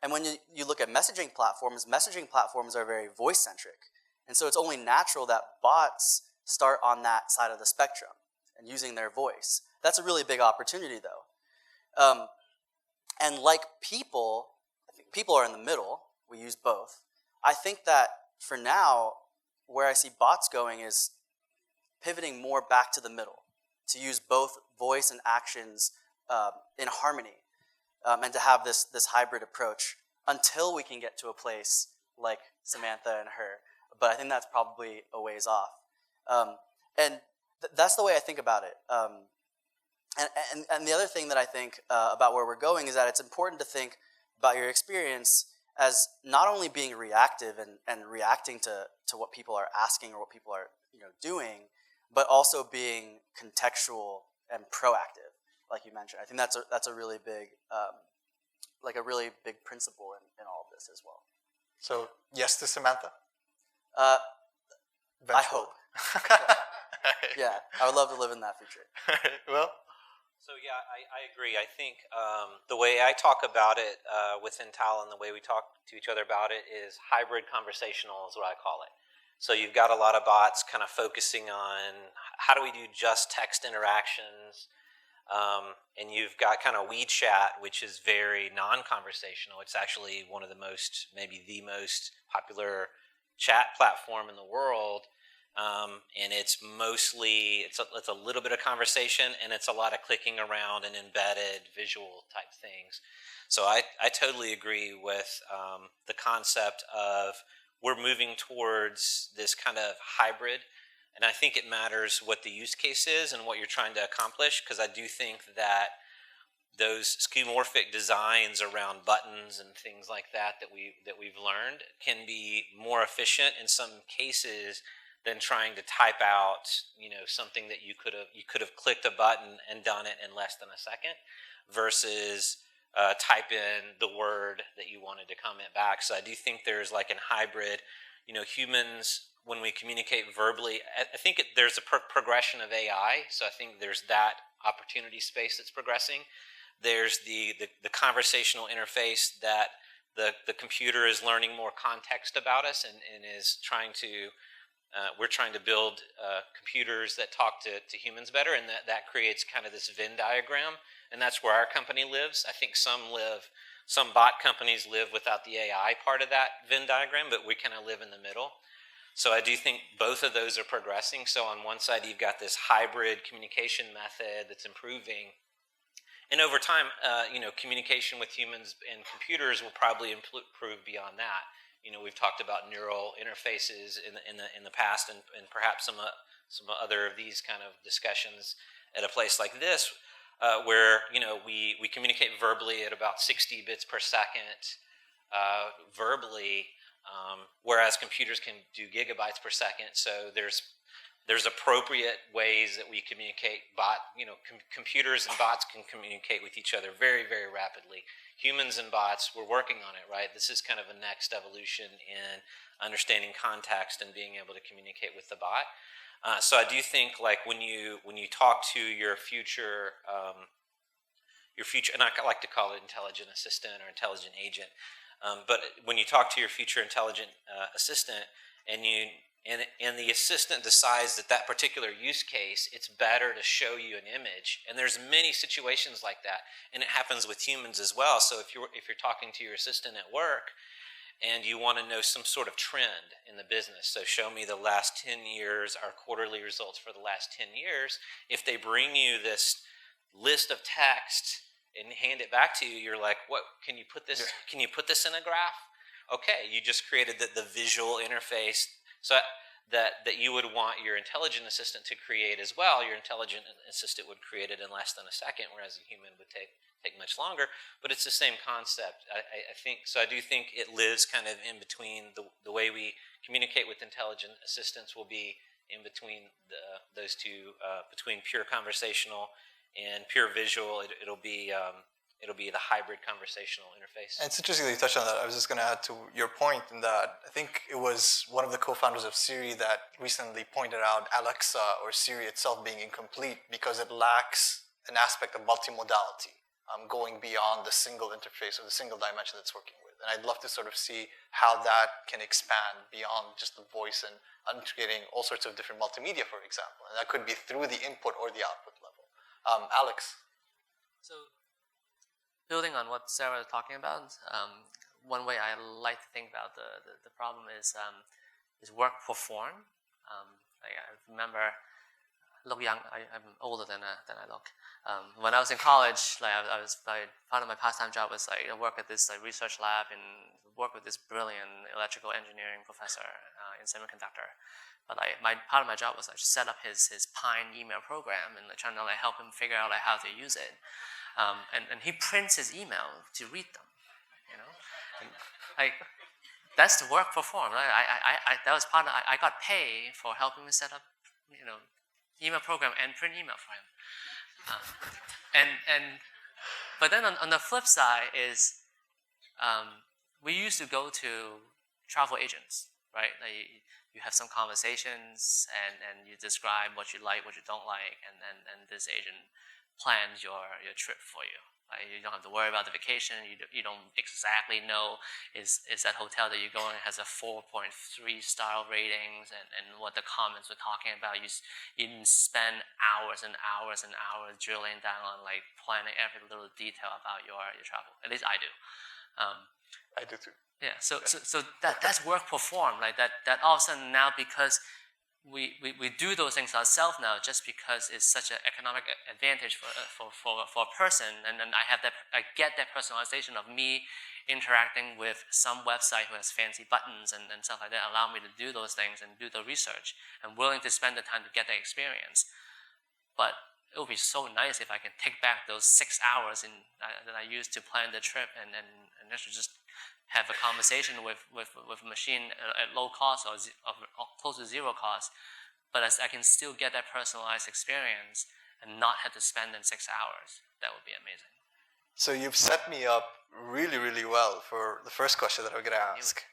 S4: And when you look at messaging platforms are very voice-centric. And so it's only natural that bots start on that side of the spectrum and using their voice. That's a really big opportunity, though. And like people, I think people are in the middle. We use both. I think that for now, where I see bots going is pivoting more back to the middle, to use both voice and actions in harmony, and to have this hybrid approach until we can get to a place like Samantha and her. But I think that's probably a ways off. And that's the way I think about it. And the other thing that I think about where we're going is that it's important to think about your experience as not only being reactive and reacting to what people are asking or what people are doing, but also being contextual and proactive, like you mentioned. I think that's a really big principle in all of this as well.
S1: So yes to Samantha?
S4: I hope. Yeah, I would love to live in that future.
S1: Well?
S5: So yeah, I agree. I think the way I talk about it within Talla and the way we talk to each other about it is hybrid conversational is what I call it. So you've got a lot of bots kind of focusing on how do we do just text interactions, and you've got kind of WeChat, which is very non-conversational. It's actually one of the most, maybe the most popular chat platform in the world. And it's mostly, it's a little bit of conversation and it's a lot of clicking around and embedded visual type things. So I totally agree with the concept of we're moving towards this kind of hybrid. And I think it matters what the use case is and what you're trying to accomplish, because I do think that those skeuomorphic designs around buttons and things like that we've learned can be more efficient in some cases than trying to type out, something that you could have clicked a button and done it in less than a second, versus type in the word that you wanted to comment back. So I do think there's like a hybrid. Humans, when we communicate verbally, I think there's a progression of AI. So I think there's that opportunity space that's progressing. There's the conversational interface that the computer is learning more context about us and is trying to, we're trying to build computers that talk to humans better, and that creates kind of this Venn diagram, and that's where our company lives. I think some bot companies live without the AI part of that Venn diagram, but we kind of live in the middle. So I do think both of those are progressing. So on one side, you've got this hybrid communication method that's improving. And over time, communication with humans and computers will probably improve beyond that. We've talked about neural interfaces in the past, and perhaps some other of these kind of discussions at a place like this, where we communicate verbally at about 60 bits per second verbally, whereas computers can do gigabytes per second. So there's appropriate ways that we communicate. Computers and bots can communicate with each other very, very rapidly. Humans and bots, we're working on it, right? This is kind of a next evolution in understanding context and being able to communicate with the bot. So I do think, like, when you talk to your future, and I like to call it intelligent assistant or intelligent agent, but when you talk to your future intelligent assistant, and the assistant decides that particular use case, it's better to show you an image. And there's many situations like that, and it happens with humans as well. So if you're talking to your assistant at work and you want to know some sort of trend in the business, so show me the last 10 years, our quarterly results for the last 10 years, if they bring you this list of text and hand it back to you, you're like, what, can you put this in a graph? Okay, you just created the visual interface. So that you would want your intelligent assistant to create as well. Your intelligent assistant would create it in less than a second, whereas a human would take much longer. But it's the same concept. I think so. I do think it lives kind of in between. The way we communicate with intelligent assistants will be in between those two, between pure conversational and pure visual. It'll be the hybrid conversational interface.
S1: And it's interesting that you touched on that. I was just going to add to your point in that I think it was one of the co-founders of Siri that recently pointed out Alexa or Siri itself being incomplete because it lacks an aspect of multimodality, going beyond the single interface or the single dimension that's working with. And I'd love to sort of see how that can expand beyond just the voice and integrating all sorts of different multimedia, for example. And that could be through the input or the output level. Alex?
S2: So, building on what Sarah was talking about, one way I like to think about the problem is work performed. I remember, I look young. I'm older than I look. When I was in college, part of my part-time job was work at this research lab and work with this brilliant electrical engineering professor in semiconductor. But part of my job was to set up his Pine email program and trying to help him figure out how to use it. And he prints his email to read them, And, that's the work performed. Right? That was part of. I got paid for helping him set up, email program and print email for him. But then on the flip side is, we used to go to travel agents, right? You have some conversations and you describe what you like, what you don't like, and this agent plans your trip for you. Right? You don't have to worry about the vacation. You don't exactly know is that hotel that you're going has a 4.3 star ratings and what the comments were talking about. You didn't spend hours and hours and hours drilling down on planning every little detail about your travel. At least I do.
S1: I do too.
S2: Yeah. So that's work performed. That all of a sudden now, because we do those things ourselves now just because it's such an economic advantage for a person, and then I get that personalization of me interacting with some website who has fancy buttons and stuff like that, allow me to do those things and do the research. I'm willing to spend the time to get that experience. But it would be so nice if I can take back those 6 hours that I used to plan the trip and actually just have a conversation with a machine at low cost or close to zero cost, but I can still get that personalized experience and not have to spend them 6 hours. That would be amazing.
S1: So you've set me up really, really well for the first question that I'm going to ask.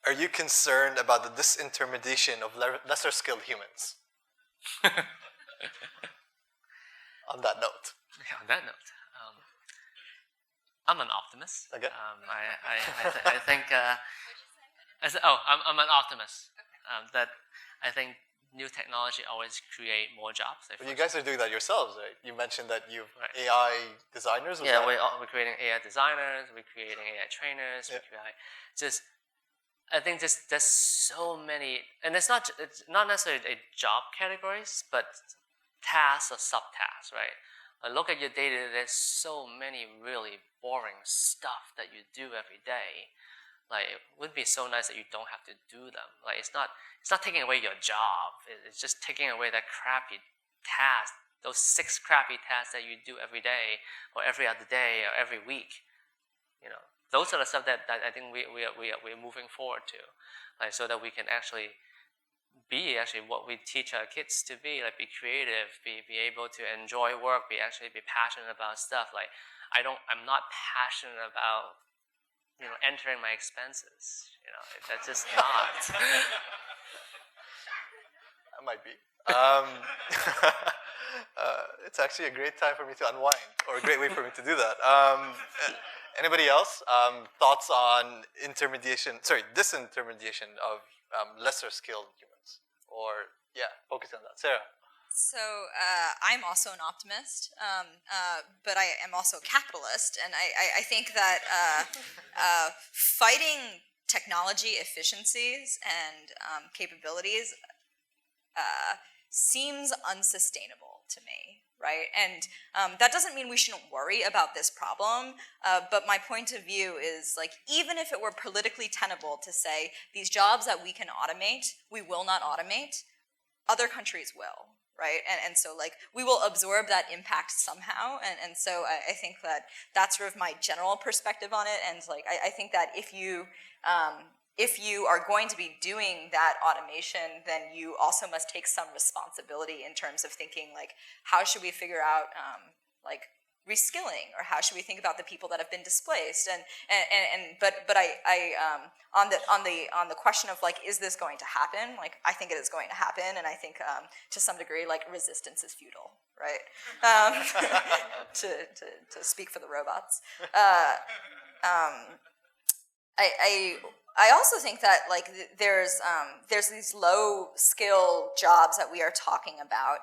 S1: Are you concerned about the disintermediation of lesser skilled humans? On that note.
S2: Yeah, on that note, I'm an optimist.
S1: Okay.
S2: I think. I'm an optimist. That I think new technology always create more jobs.
S1: But you guys are doing that yourselves, right? You mentioned that you've
S2: Right.
S1: AI designers.
S2: Yeah, we're creating AI designers. We're creating AI trainers.
S1: Yeah.
S2: I think there's so many, and it's not necessarily a job categories, but tasks or subtasks, right? Look at your data. There's so many really boring stuff that you do every day. Like, it would be so nice that you don't have to do them. Like, it's not taking away your job. It's just taking away that crappy task, those 6 crappy tasks that you do every day, or every other day, or every week. You know, those are the stuff that I think we're moving forward to, like, so that we can actually be what we teach our kids to be, like, be creative, be able to enjoy work, be passionate about stuff. Like, I'm not passionate about, entering my expenses. That's just not.
S1: I might be. It's actually a great time for me to unwind, or a great way for me to do that. Anybody else? Thoughts on disintermediation of lesser skilled humans? Or, focus on that. Sarah?
S3: So I'm also an optimist, but I am also a capitalist, and I think that fighting technology efficiencies and capabilities seems unsustainable to me, right? And that doesn't mean we shouldn't worry about this problem, but my point of view is, like, even if it were politically tenable to say these jobs that we can automate, we will not automate, other countries will. Right, and so, like, we will absorb that impact somehow, and so I think that that's sort of my general perspective on it. And, like, I think that if you are going to be doing that automation, then you also must take some responsibility in terms of thinking, like, how should we figure out like, reskilling, or how should we think about the people that have been displaced? But I on the question of, like, is this going to happen? Like, I think it is going to happen, and I think to some degree, like, resistance is futile, right? To speak for the robots. I also think that, like, there's these low skill jobs that we are talking about,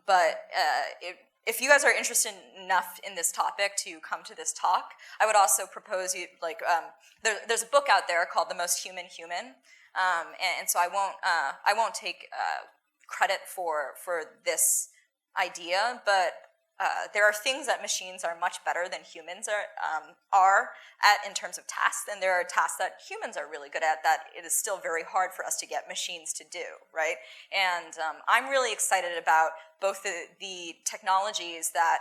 S3: but if you guys are interested enough in this topic to come to this talk, I would also propose you, like, there's a book out there called The Most Human Human, and so I won't take credit for this idea, but there are things that machines are much better than humans are at in terms of tasks, and there are tasks that humans are really good at that it is still very hard for us to get machines to do, right? And I'm really excited about both the technologies that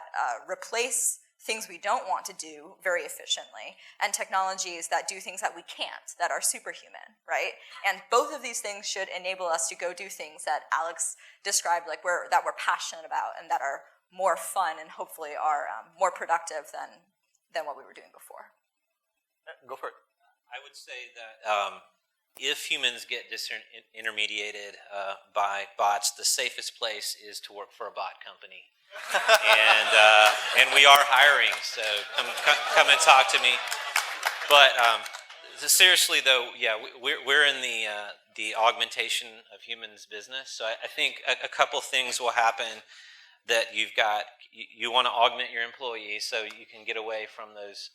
S3: replace things we don't want to do very efficiently, and technologies that do things that we can't, that are superhuman, right? And both of these things should enable us to go do things that Alex described, like, that we're passionate about, and that are more fun, and hopefully are more productive than what we were doing before.
S1: Go for it.
S5: I would say that if humans get disintermediated by bots, the safest place is to work for a bot company. and we are hiring, so come and talk to me. But seriously, though, yeah, we're in the augmentation of humans business. So I think a couple things will happen. That you want to augment your employees so you can get away from those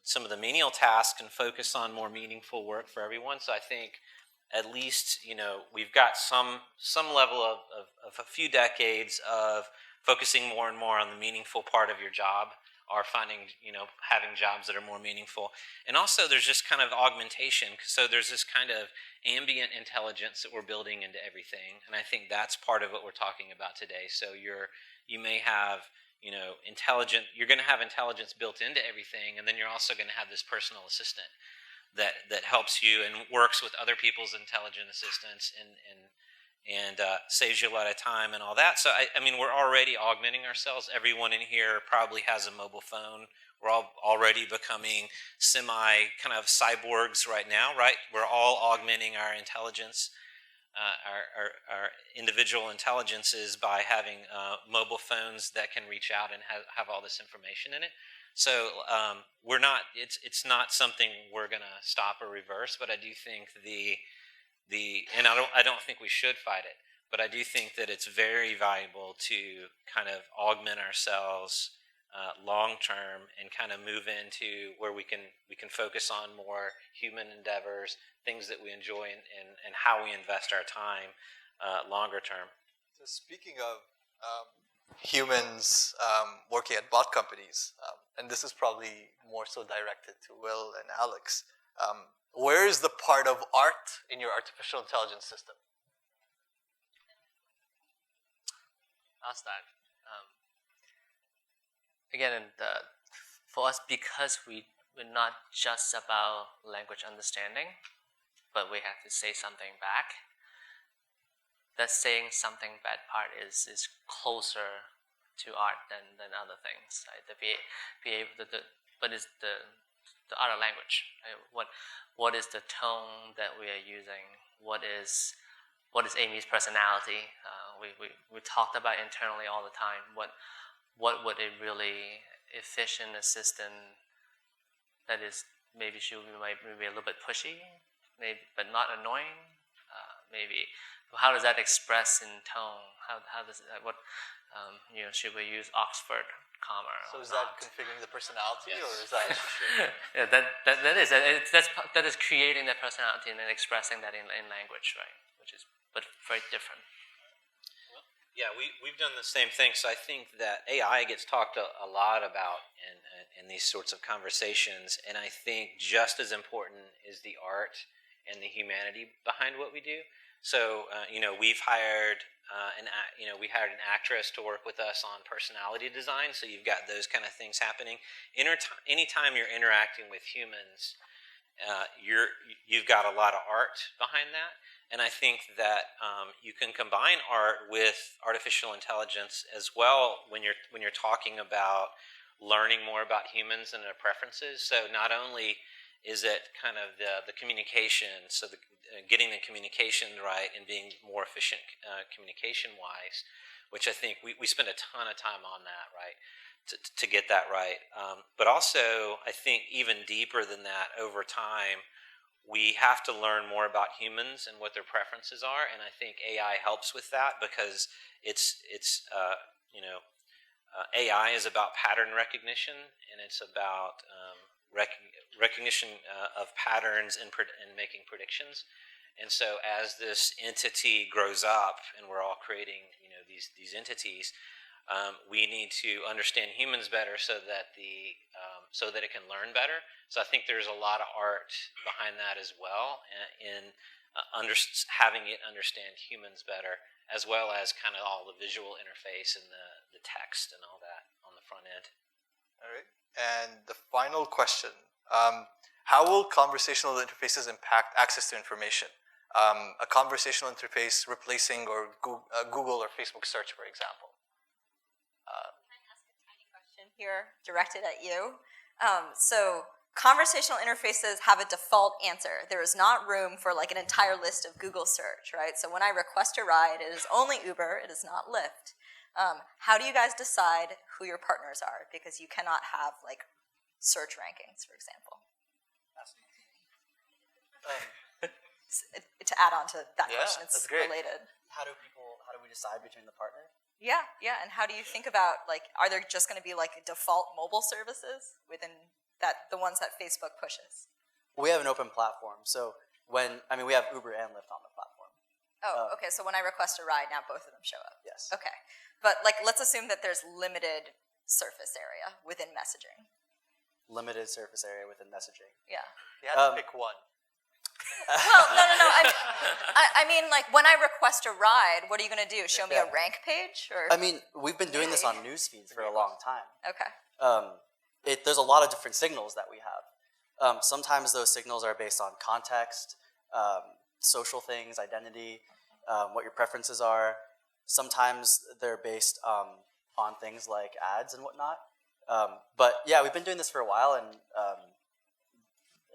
S5: some of the menial tasks and focus on more meaningful work for everyone. So I think at least we've got some level of a few decades of focusing more and more on the meaningful part of your job. are finding, having jobs that are more meaningful. And also there's just kind of augmentation. So there's this kind of ambient intelligence that we're building into everything. And I think that's part of what we're talking about today. So you may have, you're going to have intelligence built into everything. And then you're also going to have this personal assistant that helps you and works with other people's intelligent assistants and saves you a lot of time and all that. So, I mean, we're already augmenting ourselves. Everyone in here probably has a mobile phone. We're all already becoming kind of cyborgs right now, right? We're all augmenting our intelligence, our individual intelligences by having mobile phones that can reach out and have all this information in it. So we're not. It's not something we're going to stop or reverse. But I do think and I don't think we should fight it. But I do think that it's very valuable to kind of augment ourselves long term and kind of move into where we can focus on more human endeavors, things that we enjoy, and how we invest our time longer term.
S1: So speaking of humans working at bot companies, and this is probably more so directed to Will and Alex, where is the part of art in your artificial intelligence system?
S2: I'll start. Again, for us, because we're not just about language understanding, but we have to say something back. That saying something back part is closer to art than other things. Right? But it's the other language. Right? What is the tone that we are using? What is Amy's personality? We talked about internally all the time. What would a really efficient assistant that is maybe she might be a little bit pushy, maybe but not annoying. Maybe how does that express in tone? How does what should we use Oxford comma?
S1: So is that configuring the personality, or is that?
S2: Yeah, that is creating that personality and then expressing that in language, right? Which is but very different.
S5: Yeah, we've done the same thing. So I think that AI gets talked a lot about in these sorts of conversations, and I think just as important is the art and the humanity behind what we do. So we've hired we hired an actress to work with us on personality design. So you've got those kind of things happening. Anytime you're interacting with humans, you've got a lot of art behind that. And I think that you can combine art with artificial intelligence as well when you're talking about learning more about humans and their preferences. So not only is it kind of the communication, so getting the communication right and being more efficient communication-wise, which I think we spend a ton of time on that, right, to get that right. But also, I think even deeper than that, over time, we have to learn more about humans and what their preferences are, and I think AI helps with that because AI is about pattern recognition, and it's about recognition of patterns and making predictions. And so, as this entity grows up, and we're all creating these entities, we need to understand humans better so that it can learn better. So I think there's a lot of art behind that as well, in having it understand humans better, as well as kind of all the visual interface and the text and all that on the front end.
S1: All right. And the final question, how will conversational interfaces impact access to information? A conversational interface replacing Google or Facebook search, for example.
S3: Can I ask a tiny question here directed at you? So conversational interfaces have a default answer. There is not room for like an entire list of Google search, right? So when I request a ride, it is only Uber, it is not Lyft. How do you guys decide who your partners are? Because you cannot have like search rankings, for example. To add on to that question, it's related.
S4: How do we decide between the partner?
S3: Yeah, and how do you think about, like, are there just going to be like default mobile services within the ones that Facebook pushes?
S4: We have an open platform, so we have Uber and Lyft on the platform.
S3: Oh, okay, so when I request a ride, now both of them show up.
S4: Yes.
S3: Okay, but like, let's assume that there's limited surface area within messaging.
S4: Limited surface area within messaging.
S3: Yeah.
S1: You have to pick one.
S3: Well, no. I mean, like, when I request a ride, what are you going to do? Show me a rank page? Or?
S4: I mean, we've been doing this on newsfeeds for a long time.
S3: Okay.
S4: There's a lot of different signals that we have. Sometimes those signals are based on context, social things, identity, what your preferences are. Sometimes they're based on things like ads and whatnot. But yeah, we've been doing this for a while, and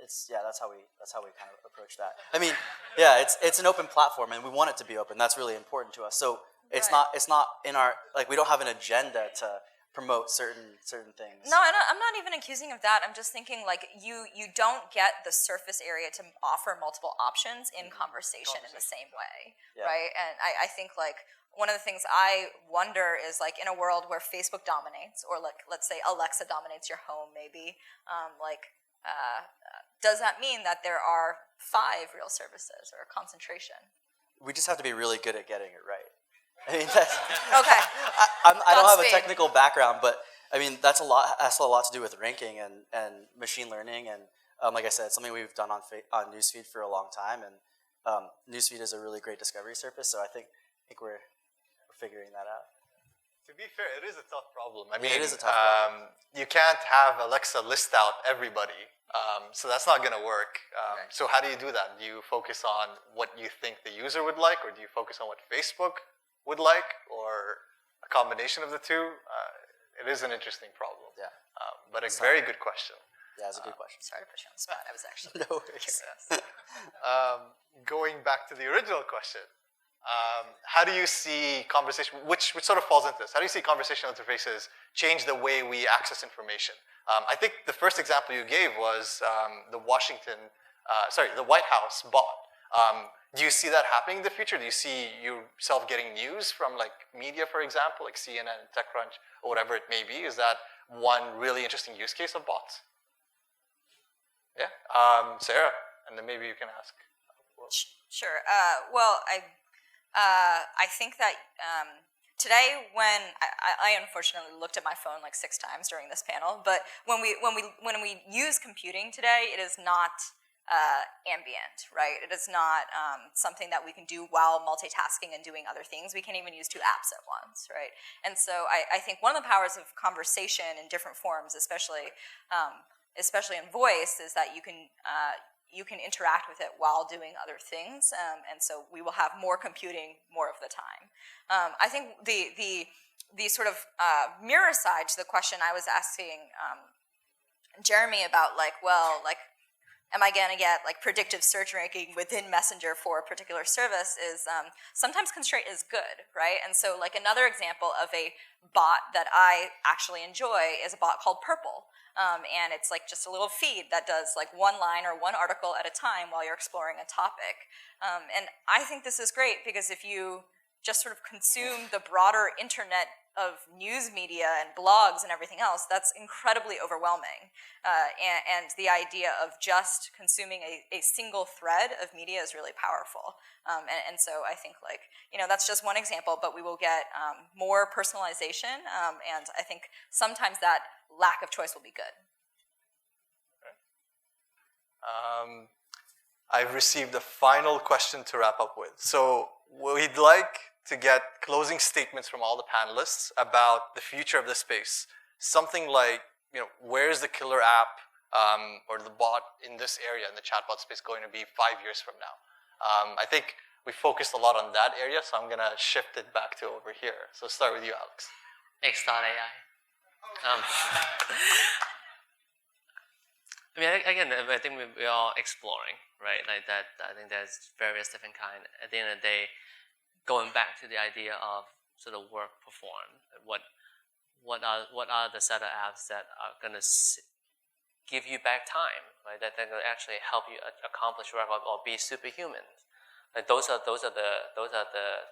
S4: that's how we kind of approach that. I mean, yeah, it's an open platform, and we want it to be open. That's really important to us. So it's not in our, like, we don't have an agenda to promote certain things.
S3: No, I'm not even accusing of that. I'm just thinking, like, you don't get the surface area to offer multiple options in conversation in the same way, right? And I think, like, one of the things I wonder is, like, in a world where Facebook dominates, or, like, let's say Alexa dominates your home, maybe, does that mean that there are 5 real services or a concentration?
S4: We just have to be really good at getting it right. I mean, that's,
S3: okay.
S4: I don't have a technical background, but I mean, has a lot to do with ranking and machine learning, and like I said, it's something we've done on newsfeed for a long time, and newsfeed is a really great discovery surface. So I think we're figuring that out.
S1: To be fair, it is a tough problem. I mean,
S4: it is a tough problem.
S1: You can't have Alexa list out everybody, so that's not going to work. So how do you do that? Do you focus on what you think the user would like, or do you focus on what Facebook would like, or a combination of the two? It is an interesting problem.
S4: Yeah.
S1: But a very good question.
S4: Yeah, it's a good question.
S3: Sorry to put you on the spot. I was actually
S4: no worries.
S1: Going back to the original question, how do you see conversation, which sort of falls into this, how do you see conversational interfaces change the way we access information? I think the first example you gave was the White House bot. Do you see that happening in the future? Do you see yourself getting news from, like, media, for example, like CNN, TechCrunch, or whatever it may be? Is that one really interesting use case of bots? Yeah, Sarah, and then maybe you can ask.
S3: Sure. Well, I think that today, when I unfortunately looked at my phone like 6 times during this panel, but when we use computing today, it is not ambient, right? It is not something that we can do while multitasking and doing other things. We can't even use 2 apps at once, right? And so I think one of the powers of conversation in different forms, especially in voice, is that you can interact with it while doing other things, and so we will have more computing more of the time. I think the sort of mirror side to the question I was asking Jeremy about, like, well, like, am I going to get, like, predictive search ranking within Messenger for a particular service, is sometimes constraint is good, right? And so, like, another example of a bot that I actually enjoy is a bot called Purple. And it's, like, just a little feed that does, like, 1 line or 1 article at a time while you're exploring a topic. And I think this is great because if you just sort of consume the broader internet of news media and blogs and everything else, that's incredibly overwhelming. And the idea of just consuming a single thread of media is really powerful. And so I think, like, that's just one example, but we will get more personalization, and I think sometimes that lack of choice will be good.
S1: I've received a final question to wrap up with. So we'd like to get closing statements from all the panelists about the future of the space. Something like, where's the killer app or the bot in this area, in the chatbot space, going to be 5 years from now? I think we focused a lot on that area, so I'm going to shift it back to over here. So start with you, Alex.
S2: X.ai. I mean, again, I think we're all exploring, right? Like that. I think there's various different kind. At the end of the day, going back to the idea of sort of work performed, what are the set of apps that are going to give you back time, right? That are going to actually help you accomplish work or be superhuman. Like those are the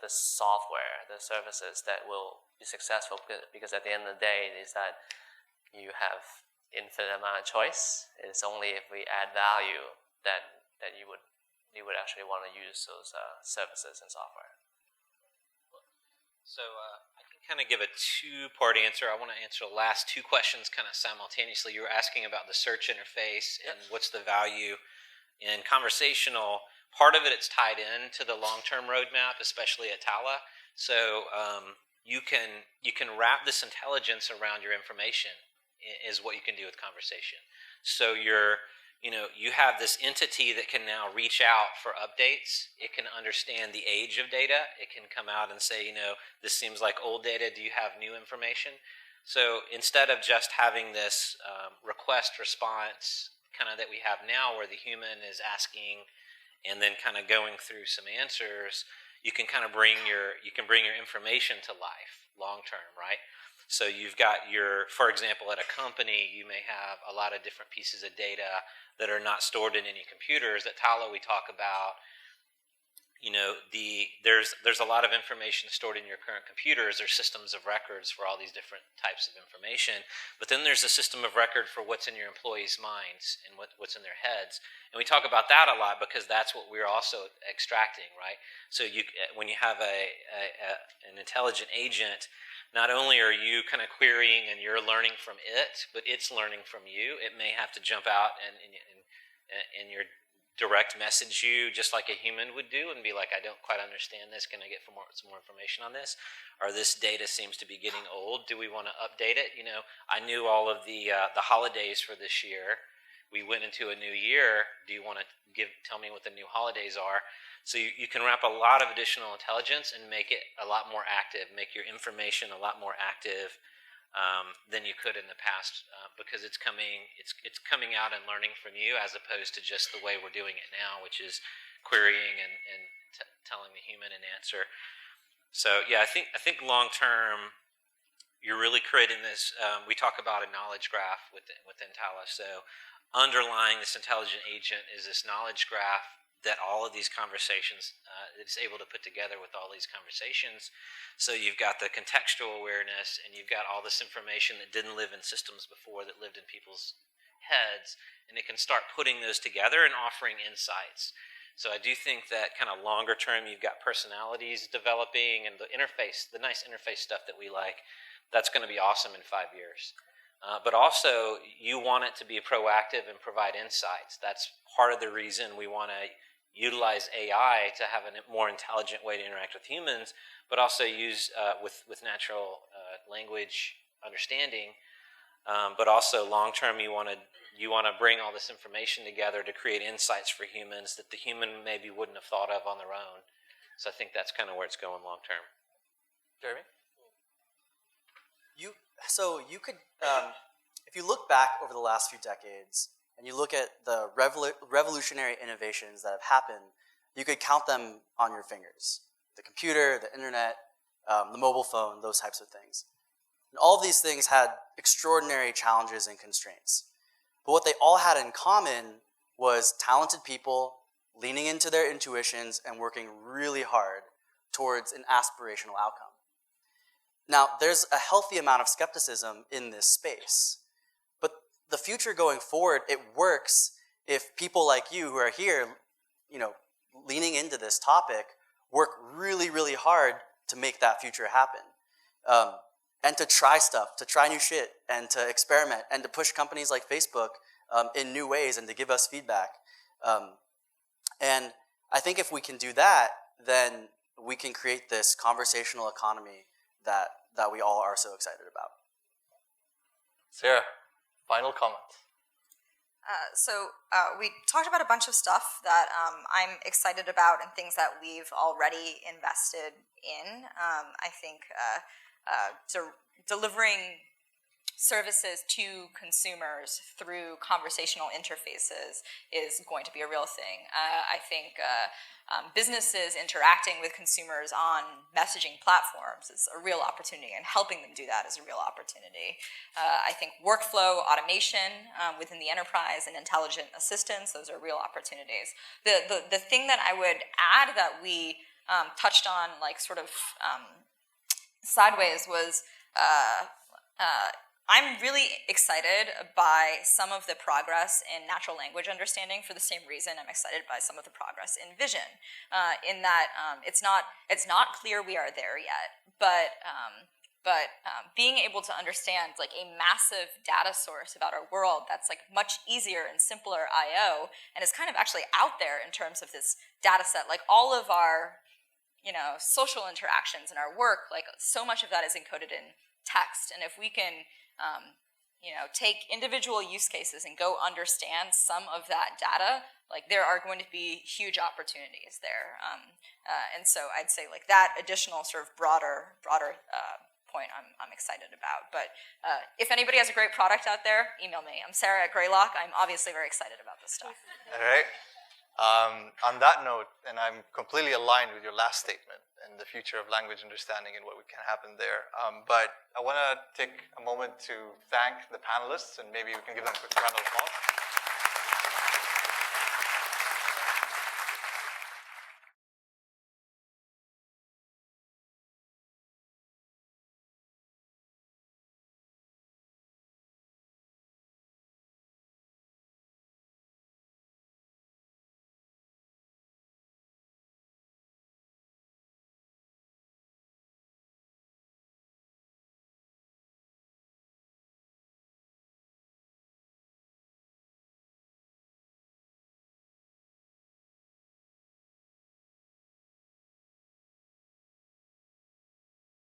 S2: software, the services that will be successful, because at the end of the day is that you have infinite amount of choice. It's only if we add value that you would actually want to use those services and software.
S5: So I can kind of give a two-part answer. I want to answer the last two questions kind of simultaneously. You were asking about the search interface and what's the value in conversational. Part of it, it's tied in to the long-term roadmap, especially at Talla. So you can wrap this intelligence around your information is what you can do with conversation. So you have this entity that can now reach out for updates. It can understand the age of data. It can come out and say, this seems like old data. Do you have new information? So instead of just having this request response kind of that we have now where the human is asking and then kind of going through some answers, you can kind of bring your information to life long term, right? So you've got for example, at a company, you may have a lot of different pieces of data that are not stored in any computers. At Talla, we talk about, there's a lot of information stored in your current computers. There's systems of records for all these different types of information. But then there's a system of record for what's in your employees' minds and what's in their heads. And we talk about that a lot because that's what we're also extracting, right? So when you have an intelligent agent, not only are you kind of querying and you're learning from it, but it's learning from you. It may have to jump out and your direct message you just like a human would do and be like, I don't quite understand this. Can I get some more information on this? Or this data seems to be getting old. Do we want to update it? I knew all of the holidays for this year. We went into a new year. Do you want to tell me what the new holidays are? So you can wrap a lot of additional intelligence and make it a lot more active, make your information a lot more active than you could in the past because it's coming out and learning from you as opposed to just the way we're doing it now, which is querying and telling the human an answer. So yeah, I think long term you're really creating this. We talk about a knowledge graph within Talla. So underlying this intelligent agent is this knowledge graph that all of these conversations it's able to put together with all these conversations. So you've got the contextual awareness and you've got all this information that didn't live in systems before, that lived in people's heads, and it can start putting those together and offering insights. So I do think that kind of longer term you've got personalities developing and the nice interface stuff that we like, that's going to be awesome in 5 years. But also you want it to be proactive and provide insights. That's part of the reason we want to utilize AI to have a more intelligent way to interact with humans, but also use with natural language understanding. But also long term, you want to bring all this information together to create insights for humans that the human maybe wouldn't have thought of on their own. So I think that's kind of where it's going long term. Jeremy?
S4: You could, if you look back over the last few decades, and you look at the revolutionary innovations that have happened, you could count them on your fingers. The computer, the internet, the mobile phone, those types of things. And all of these things had extraordinary challenges and constraints. But what they all had in common was talented people leaning into their intuitions and working really hard towards an aspirational outcome. Now, there's a healthy amount of skepticism in this space. The future going forward, it works if people like you who are here, leaning into this topic, work really, really hard to make that future happen. And to try stuff, to try new shit, and to experiment, and to push companies like Facebook in new ways and to give us feedback. And I think if we can do that, then we can create this conversational economy that we all are so excited about.
S1: Sarah, final comments.
S3: We talked about a bunch of stuff that I'm excited about and things that we've already invested in. I think delivering services to consumers through conversational interfaces is going to be a real thing. I think businesses interacting with consumers on messaging platforms is a real opportunity, and helping them do that is a real opportunity. I think workflow automation within the enterprise and intelligent assistance, those are real opportunities. The thing that I would add that we touched on sideways was I'm really excited by some of the progress in natural language understanding for the same reason I'm excited by some of the progress in vision. In that it's not clear we are there yet, but But being able to understand like a massive data source about our world that's like much easier and simpler I/O and is kind of actually out there in terms of this data set, like all of our social interactions and our work, like so much of that is encoded in text. And if we can take individual use cases and go understand some of that data, like there are going to be huge opportunities there. And so I'd say like that additional sort of broader point I'm excited about. But if anybody has a great product out there, email me. I'm Sarah at Greylock. I'm obviously very excited about this stuff.
S1: All right. On that note, and I'm completely aligned with your last statement and the future of language understanding and what can happen there. But I want to take a moment to thank the panelists, and maybe we can give them a quick round of applause.